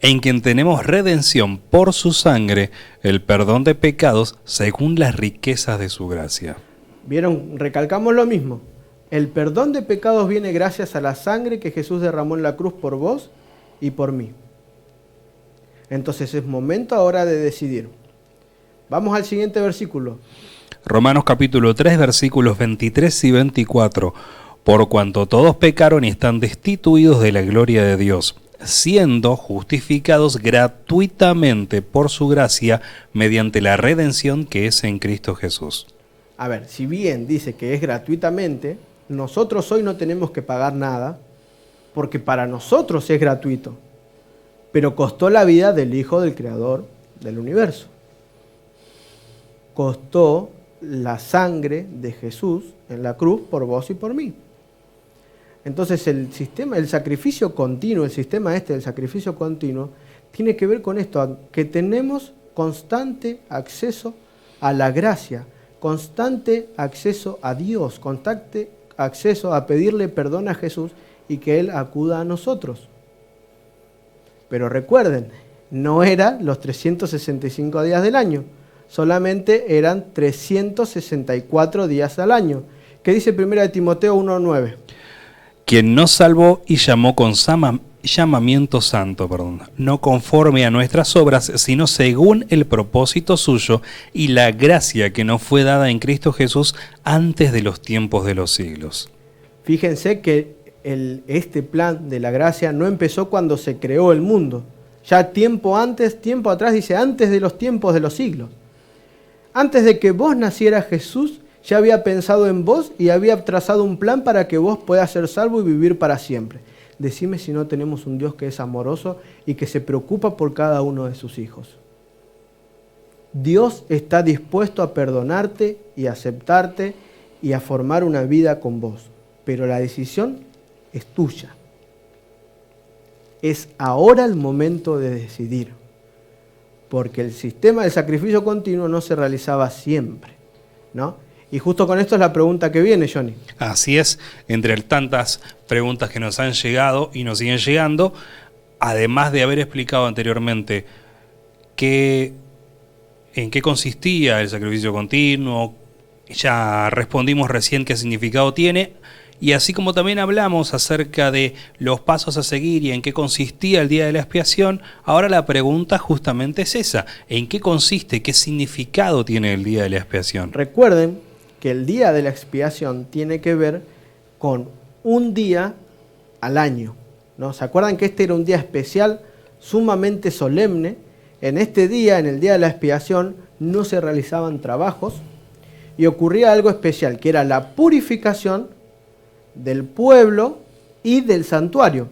En quien tenemos redención por su sangre, el perdón de pecados según las riquezas de su gracia. ¿Vieron? Recalcamos lo mismo. El perdón de pecados viene gracias a la sangre que Jesús derramó en la cruz por vos y por mí. Entonces es momento ahora de decidir. Vamos al siguiente versículo. Romanos capítulo 3, versículos 23 y 24. Por cuanto todos pecaron y están destituidos de la gloria de Dios, siendo justificados gratuitamente por su gracia mediante la redención que es en Cristo Jesús. A ver, si bien dice que es gratuitamente, nosotros hoy no tenemos que pagar nada, porque para nosotros es gratuito, pero costó la vida del Hijo del Creador del universo. Costó la sangre de Jesús en la cruz por vos y por mí. Entonces el sacrificio continuo, el sistema del sacrificio continuo, tiene que ver con esto, que tenemos constante acceso a la gracia, constante acceso a Dios, constante acceso a pedirle perdón a Jesús y que Él acuda a nosotros. Pero recuerden, no eran los 365 días del año, solamente eran 364 días al año. ¿Qué dice 1 Timoteo 1:9? Quien nos salvó y llamó con llamamiento santo, no conforme a nuestras obras, sino según el propósito suyo y la gracia que nos fue dada en Cristo Jesús antes de los tiempos de los siglos. Fíjense que este plan de la gracia no empezó cuando se creó el mundo. Ya tiempo atrás dice, antes de los tiempos de los siglos. Antes de que vos nacieras, Jesús ya había pensado en vos y había trazado un plan para que vos puedas ser salvo y vivir para siempre. Decime si no tenemos un Dios que es amoroso y que se preocupa por cada uno de sus hijos. Dios está dispuesto a perdonarte y a aceptarte y a formar una vida con vos. Pero la decisión es tuya. Es ahora el momento de decidir. Porque el sistema del sacrificio continuo no se realizaba siempre, ¿no? Y justo con esto es la pregunta que viene, Johnny. Así es, entre tantas preguntas que nos han llegado y nos siguen llegando, además de haber explicado anteriormente en qué consistía el sacrificio continuo, ya respondimos recién qué significado tiene, y así como también hablamos acerca de los pasos a seguir y en qué consistía el día de la expiación, ahora la pregunta justamente es esa: ¿en qué consiste, qué significado tiene el día de la expiación? Recuerden que el día de la expiación tiene que ver con un día al año, ¿no? ¿Se acuerdan que este era un día especial, sumamente solemne? En este día, en el día de la expiación, no se realizaban trabajos y ocurría algo especial, que era la purificación del pueblo y del santuario.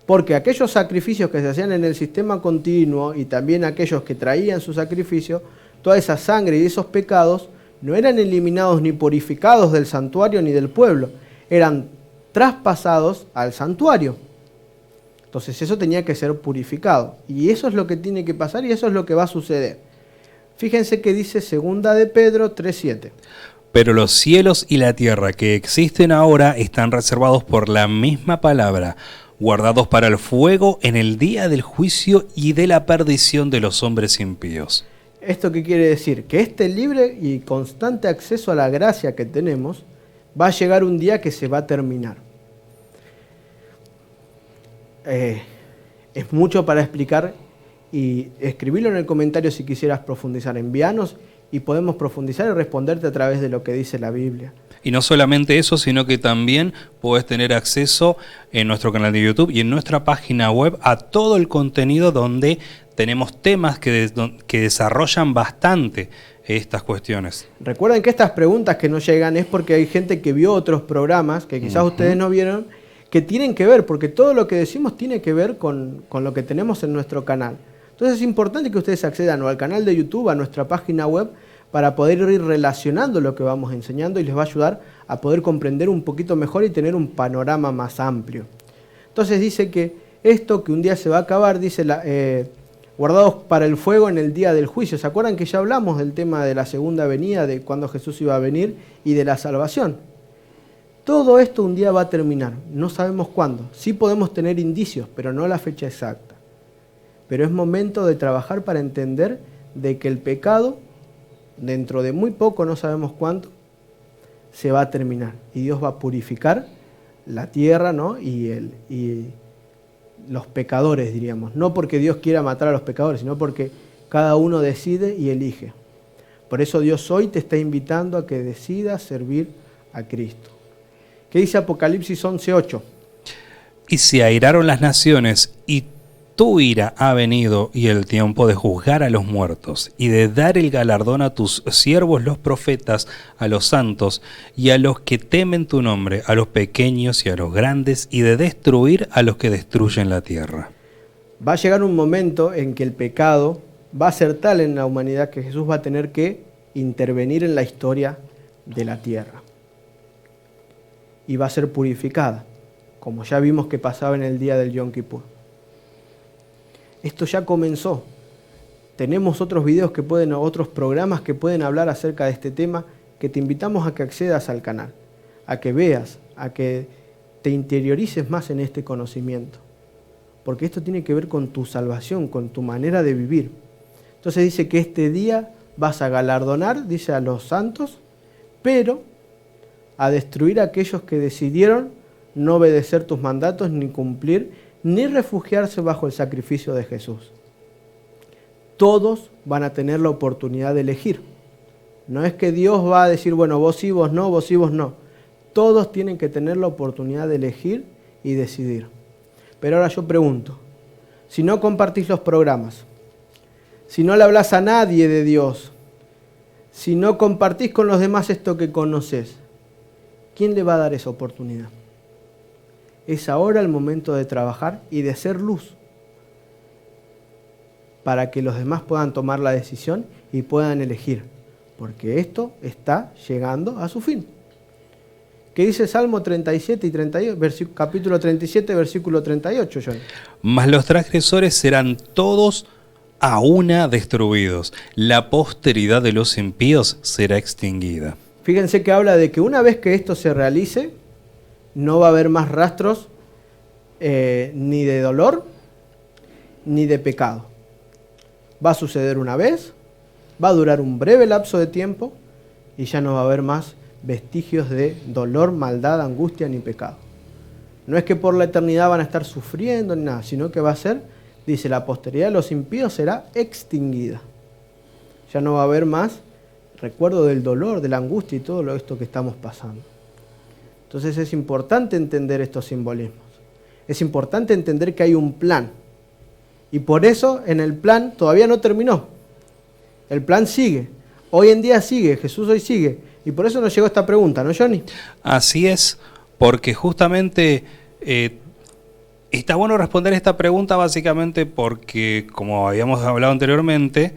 Porque aquellos sacrificios que se hacían en el sistema continuo y también aquellos que traían su sacrificio, toda esa sangre y esos pecados no eran eliminados ni purificados del santuario ni del pueblo, eran traspasados al santuario. Entonces eso tenía que ser purificado. Y eso es lo que tiene que pasar y eso es lo que va a suceder. Fíjense que dice 2 de Pedro 3:7. Pero los cielos y la tierra que existen ahora están reservados por la misma palabra, guardados para el fuego en el día del juicio y de la perdición de los hombres impíos. ¿Esto qué quiere decir? Que este libre y constante acceso a la gracia que tenemos va a llegar un día que se va a terminar. Es mucho para explicar y escribirlo en el comentario si quisieras profundizar. Envíanos y podemos profundizar y responderte a través de lo que dice la Biblia. Y no solamente eso, sino que también podés tener acceso en nuestro canal de YouTube y en nuestra página web a todo el contenido donde tenemos temas que desarrollan bastante estas cuestiones. Recuerden que estas preguntas que nos llegan es porque hay gente que vio otros programas que quizás ustedes no vieron, que tienen que ver, porque todo lo que decimos tiene que ver con lo que tenemos en nuestro canal. Entonces es importante que ustedes accedan o al canal de YouTube, a nuestra página web, para poder ir relacionando lo que vamos enseñando y les va a ayudar a poder comprender un poquito mejor y tener un panorama más amplio. Entonces dice que esto que un día se va a acabar, dice guardados para el fuego en el día del juicio. ¿Se acuerdan que ya hablamos del tema de la segunda venida, de cuando Jesús iba a venir y de la salvación? Todo esto un día va a terminar, no sabemos cuándo. Sí podemos tener indicios, pero no la fecha exacta. Pero es momento de trabajar para entender de que el pecado, dentro de muy poco, no sabemos cuánto, se va a terminar y Dios va a purificar la tierra, ¿no? y los pecadores, diríamos. No porque Dios quiera matar a los pecadores, sino porque cada uno decide y elige. Por eso Dios hoy te está invitando a que decidas servir a Cristo. ¿Qué dice Apocalipsis 11:8? Y se airaron las naciones, y tu ira ha venido, y el tiempo de juzgar a los muertos, y de dar el galardón a tus siervos los profetas, a los santos, y a los que temen tu nombre, a los pequeños y a los grandes, y de destruir a los que destruyen la tierra. Va a llegar un momento en que el pecado va a ser tal en la humanidad que Jesús va a tener que intervenir en la historia de la tierra. Y va a ser purificada, como ya vimos que pasaba en el día del Yom Kippur. Esto ya comenzó. Tenemos otros videos otros programas que pueden hablar acerca de este tema, que te invitamos a que accedas al canal, a que veas, a que te interiorices más en este conocimiento. Porque esto tiene que ver con tu salvación, con tu manera de vivir. Entonces dice que este día vas a galardonar, dice, a los santos, pero a destruir a aquellos que decidieron no obedecer tus mandatos, ni cumplir, ni refugiarse bajo el sacrificio de Jesús. Todos van a tener la oportunidad de elegir. No es que Dios va a decir, bueno, vos sí, vos no, vos sí, vos no. Todos tienen que tener la oportunidad de elegir y decidir. Pero ahora yo pregunto, si no compartís los programas, si no le hablas a nadie de Dios, si no compartís con los demás esto que conoces, ¿quién le va a dar esa oportunidad? Es ahora el momento de trabajar y de ser luz para que los demás puedan tomar la decisión y puedan elegir, porque esto está llegando a su fin. ¿Qué dice Salmo 37 y 38, capítulo 37, versículo 38, John? Mas los transgresores serán todos a una destruidos. La posteridad de los impíos será extinguida. Fíjense que habla de que una vez que esto se realice, no va a haber más rastros ni de dolor ni de pecado. Va a suceder una vez, va a durar un breve lapso de tiempo y ya no va a haber más vestigios de dolor, maldad, angustia ni pecado. No es que por la eternidad van a estar sufriendo ni nada, sino que va a ser, dice, la posteridad de los impíos será extinguida. Ya no va a haber más recuerdo del dolor, de la angustia y todo esto que estamos pasando. Entonces es importante entender estos simbolismos. Es importante entender que hay un plan. Y por eso en el plan todavía no terminó. El plan sigue. Hoy en día sigue. Jesús hoy sigue. Y por eso nos llegó esta pregunta, ¿no, Johnny? Así es, porque justamente está bueno responder esta pregunta básicamente porque, como habíamos hablado anteriormente,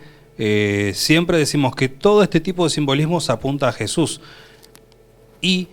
siempre decimos que todo este tipo de simbolismos apunta a Jesús. Y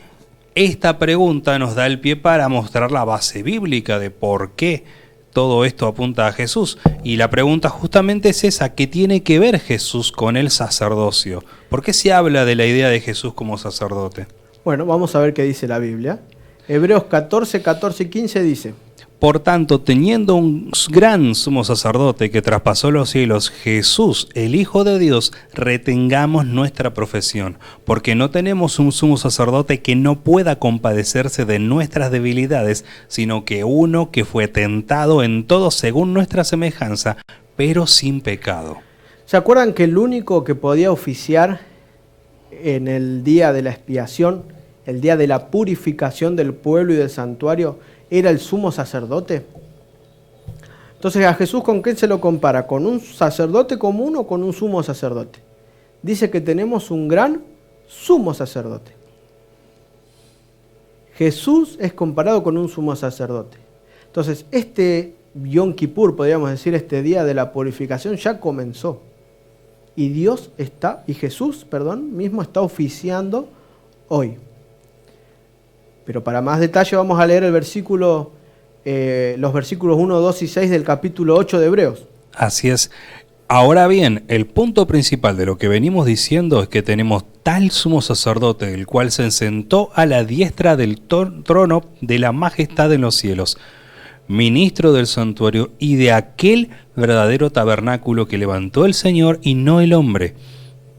esta pregunta nos da el pie para mostrar la base bíblica de por qué todo esto apunta a Jesús. Y la pregunta justamente es esa, ¿qué tiene que ver Jesús con el sacerdocio? ¿Por qué se habla de la idea de Jesús como sacerdote? Bueno, vamos a ver qué dice la Biblia. Hebreos 14, 14 y 15 dice: Por tanto, teniendo un gran sumo sacerdote que traspasó los cielos, Jesús, el Hijo de Dios, retengamos nuestra profesión, porque no tenemos un sumo sacerdote que no pueda compadecerse de nuestras debilidades, sino que uno que fue tentado en todo según nuestra semejanza, pero sin pecado. ¿Se acuerdan que el único que podía oficiar en el día de la expiación, el día de la purificación del pueblo y del santuario, era el sumo sacerdote? Entonces, ¿a Jesús con qué se lo compara? ¿Con un sacerdote común o con un sumo sacerdote? Dice que tenemos un gran sumo sacerdote. Jesús es comparado con un sumo sacerdote. Entonces, este Yom Kippur, podríamos decir, este día de la purificación ya comenzó. Y Jesús mismo está oficiando hoy. Pero para más detalle vamos a leer los versículos 1, 2 y 6 del capítulo 8 de Hebreos. Así es. Ahora bien, el punto principal de lo que venimos diciendo es que tenemos tal sumo sacerdote, el cual se sentó a la diestra del trono de la majestad en los cielos, ministro del santuario y de aquel verdadero tabernáculo que levantó el Señor y no el hombre.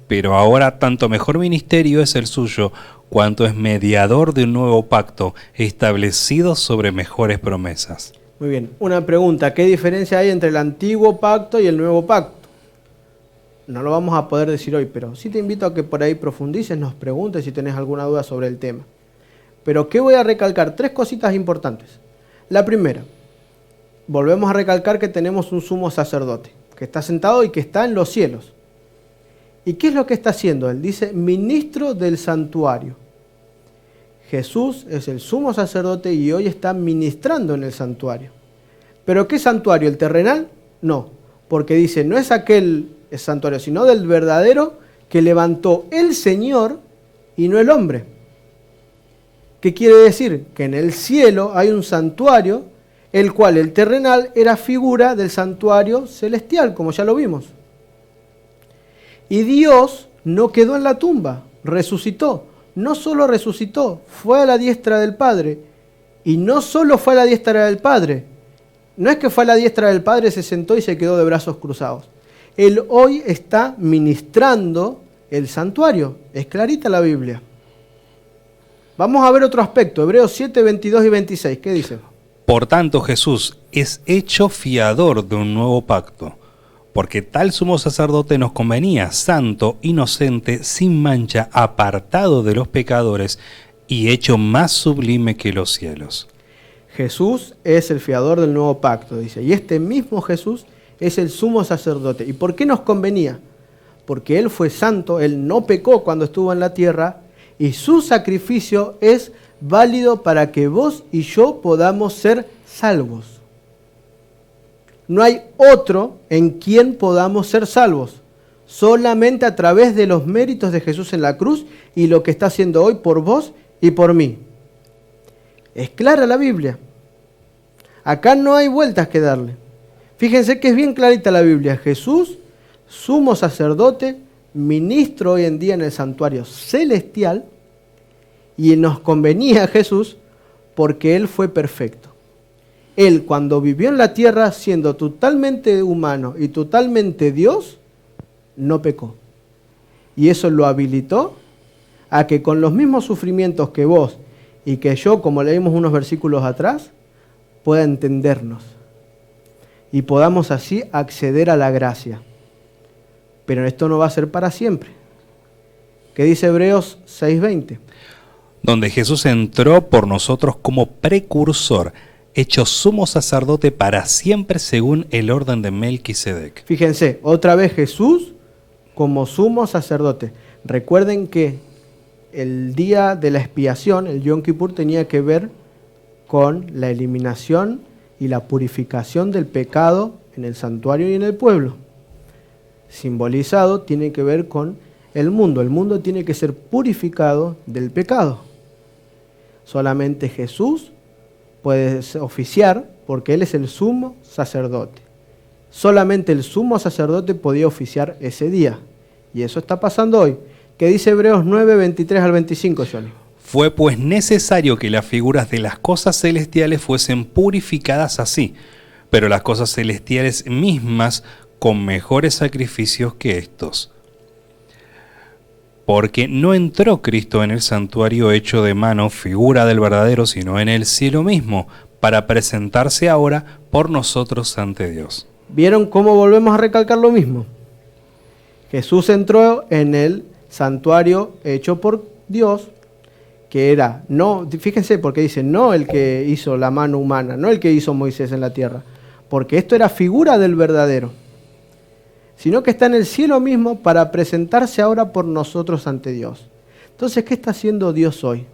Pero ahora tanto mejor ministerio es el suyo, cuanto es mediador de un nuevo pacto, establecido sobre mejores promesas. Muy bien, una pregunta, ¿qué diferencia hay entre el antiguo pacto y el nuevo pacto? No lo vamos a poder decir hoy, pero sí te invito a que por ahí profundices, nos preguntes si tenés alguna duda sobre el tema. Pero ¿qué voy a recalcar? 3 cositas importantes. La primera, volvemos a recalcar que tenemos un sumo sacerdote, que está sentado y que está en los cielos. ¿Y qué es lo que está haciendo? Él dice, ministro del santuario. Jesús es el sumo sacerdote y hoy está ministrando en el santuario. ¿Pero qué santuario? ¿El terrenal? No, porque dice, no es aquel santuario, sino del verdadero que levantó el Señor y no el hombre. ¿Qué quiere decir? Que en el cielo hay un santuario, el cual el terrenal era figura del santuario celestial, como ya lo vimos. Y Dios no quedó en la tumba, resucitó. No solo resucitó, fue a la diestra del Padre. Y no solo fue a la diestra del Padre, no es que fue a la diestra del Padre, se sentó y se quedó de brazos cruzados. Él hoy está ministrando el santuario. Es clarita la Biblia. Vamos a ver otro aspecto. Hebreos 7, 22 y 26. ¿Qué dice? Por tanto, Jesús es hecho fiador de un nuevo pacto, porque tal sumo sacerdote nos convenía, santo, inocente, sin mancha, apartado de los pecadores y hecho más sublime que los cielos. Jesús es el fiador del nuevo pacto, dice. Y este mismo Jesús es el sumo sacerdote. ¿Y por qué nos convenía? Porque Él fue santo, Él no pecó cuando estuvo en la tierra, y su sacrificio es válido para que vos y yo podamos ser salvos. No hay otro en quien podamos ser salvos, solamente a través de los méritos de Jesús en la cruz y lo que está haciendo hoy por vos y por mí. Es clara la Biblia. Acá no hay vueltas que darle. Fíjense que es bien clarita la Biblia. Jesús, sumo sacerdote, ministro hoy en día en el santuario celestial, y nos convenía a Jesús porque Él fue perfecto. Él, cuando vivió en la tierra, siendo totalmente humano y totalmente Dios, no pecó. Y eso lo habilitó a que con los mismos sufrimientos que vos y que yo, como leímos unos versículos atrás, pueda entendernos y podamos así acceder a la gracia. Pero esto no va a ser para siempre. ¿Qué dice Hebreos 6:20? Donde Jesús entró por nosotros como precursor, hecho sumo sacerdote para siempre según el orden de Melquisedec. Fíjense, otra vez Jesús como sumo sacerdote. Recuerden que el día de la expiación, el Yom Kippur, tenía que ver con la eliminación y la purificación del pecado en el santuario y en el pueblo. Simbolizado tiene que ver con el mundo. El mundo tiene que ser purificado del pecado. Solamente Jesús puede oficiar porque Él es el sumo sacerdote. Solamente el sumo sacerdote podía oficiar ese día. Y eso está pasando hoy. ¿Qué dice Hebreos 9, 23 al 25, Johnny? Fue pues necesario que las figuras de las cosas celestiales fuesen purificadas así, pero las cosas celestiales mismas con mejores sacrificios que estos. Porque no entró Cristo en el santuario hecho de mano, figura del verdadero, sino en el cielo mismo, para presentarse ahora por nosotros ante Dios. ¿Vieron cómo volvemos a recalcar lo mismo? Jesús entró en el santuario hecho por Dios, que era, no, fíjense porque dice, no el que hizo la mano humana, no el que hizo Moisés en la tierra, porque esto era figura del verdadero, sino que está en el cielo mismo para presentarse ahora por nosotros ante Dios. Entonces, ¿qué está haciendo Dios hoy?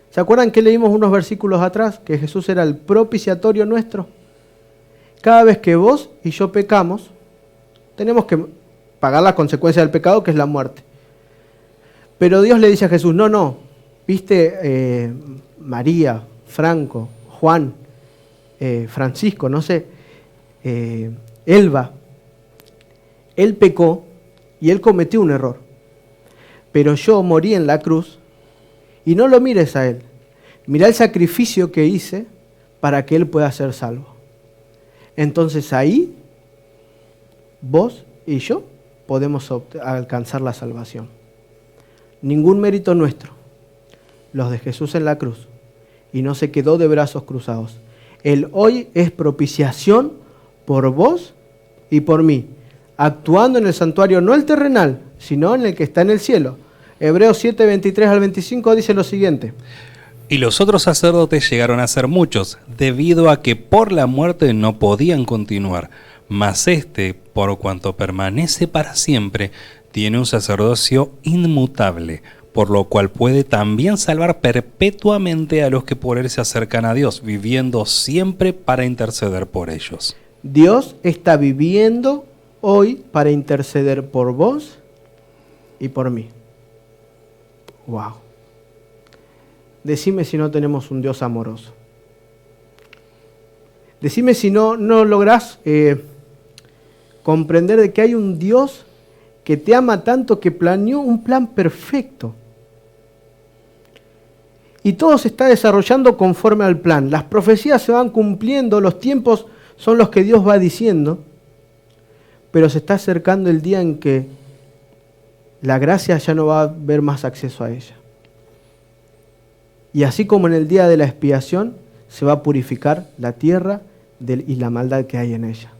¿Se acuerdan que leímos unos versículos atrás? Que Jesús era el propiciatorio nuestro. Cada vez que vos y yo pecamos, tenemos que pagar la consecuencia del pecado, que es la muerte. Pero Dios le dice a Jesús, no, viste María, Franco, Juan, Francisco, no sé, Elba. Él pecó y él cometió un error. Pero yo morí en la cruz y no lo mires a él. Mirá el sacrificio que hice para que él pueda ser salvo. Entonces ahí, vos y yo podemos alcanzar la salvación. Ningún mérito nuestro, los de Jesús en la cruz, y no se quedó de brazos cruzados. Él hoy es propiciación por vos y por mí, actuando en el santuario no el terrenal, sino en el que está en el cielo. Hebreos 7, 23 al 25 dice lo siguiente. Y los otros sacerdotes llegaron a ser muchos, debido a que por la muerte no podían continuar. Mas este, por cuanto permanece para siempre, tiene un sacerdocio inmutable, por lo cual puede también salvar perpetuamente a los que por él se acercan a Dios, viviendo siempre para interceder por ellos. Dios está viviendo hoy para interceder por vos y por mí. Wow. Decime si no tenemos un Dios amoroso. Decime si no lográs comprender de que hay un Dios que te ama tanto que planeó un plan perfecto. Y todo se está desarrollando conforme al plan. Las profecías se van cumpliendo, los tiempos son los que Dios va diciendo, pero se está acercando el día en que la gracia ya no va a haber más acceso a ella. Y así como en el día de la expiación, se va a purificar la tierra y la maldad que hay en ella.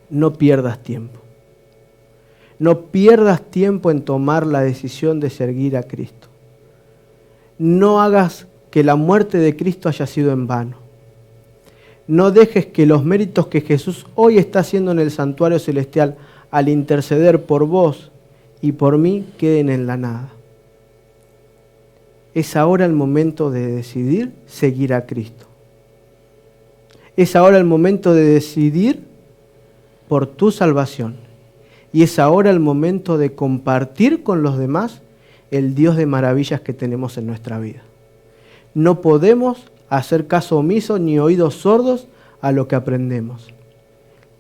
No pierdas tiempo. No pierdas tiempo en tomar la decisión de seguir a Cristo. No hagas que la muerte de Cristo haya sido en vano. No dejes que los méritos que Jesús hoy está haciendo en el santuario celestial al interceder por vos y por mí queden en la nada. Es ahora el momento de decidir seguir a Cristo. Es ahora el momento de decidir por tu salvación. Y es ahora el momento de compartir con los demás el Dios de maravillas que tenemos en nuestra vida. No podemos hacer caso omiso ni oídos sordos a lo que aprendemos.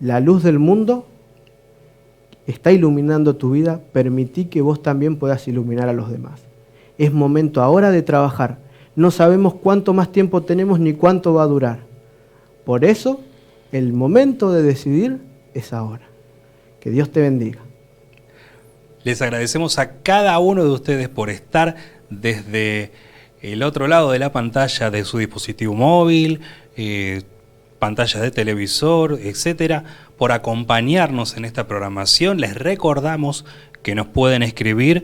La luz del mundo está iluminando tu vida. Permití que vos también puedas iluminar a los demás. Es momento ahora de trabajar. No sabemos cuánto más tiempo tenemos ni cuánto va a durar. Por eso, el momento de decidir es ahora. Que Dios te bendiga. Les agradecemos a cada uno de ustedes por estar desde el otro lado de la pantalla de su dispositivo móvil, pantallas de televisor, etcétera, por acompañarnos en esta programación. Les recordamos que nos pueden escribir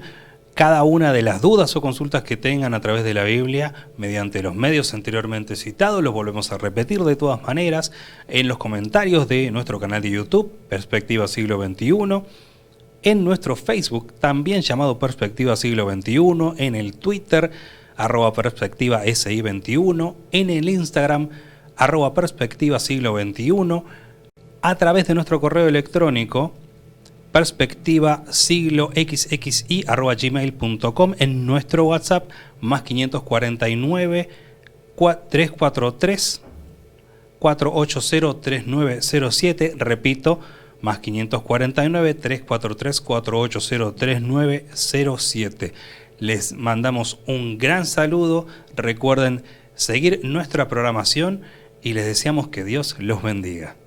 cada una de las dudas o consultas que tengan a través de la Biblia mediante los medios anteriormente citados. Los volvemos a repetir de todas maneras en los comentarios de nuestro canal de YouTube, Perspectiva Siglo XXI, en nuestro Facebook, también llamado Perspectiva Siglo XXI, en el Twitter, @Perspectiva SI21, en el Instagram, @Perspectiva Siglo XXI, a través de nuestro correo electrónico, perspectivasigloxxi@gmail.com, en nuestro WhatsApp, más 549 343 480 3907, repito, más 549 343 480 3907. Les mandamos un gran saludo. Recuerden seguir nuestra programación y les deseamos que Dios los bendiga.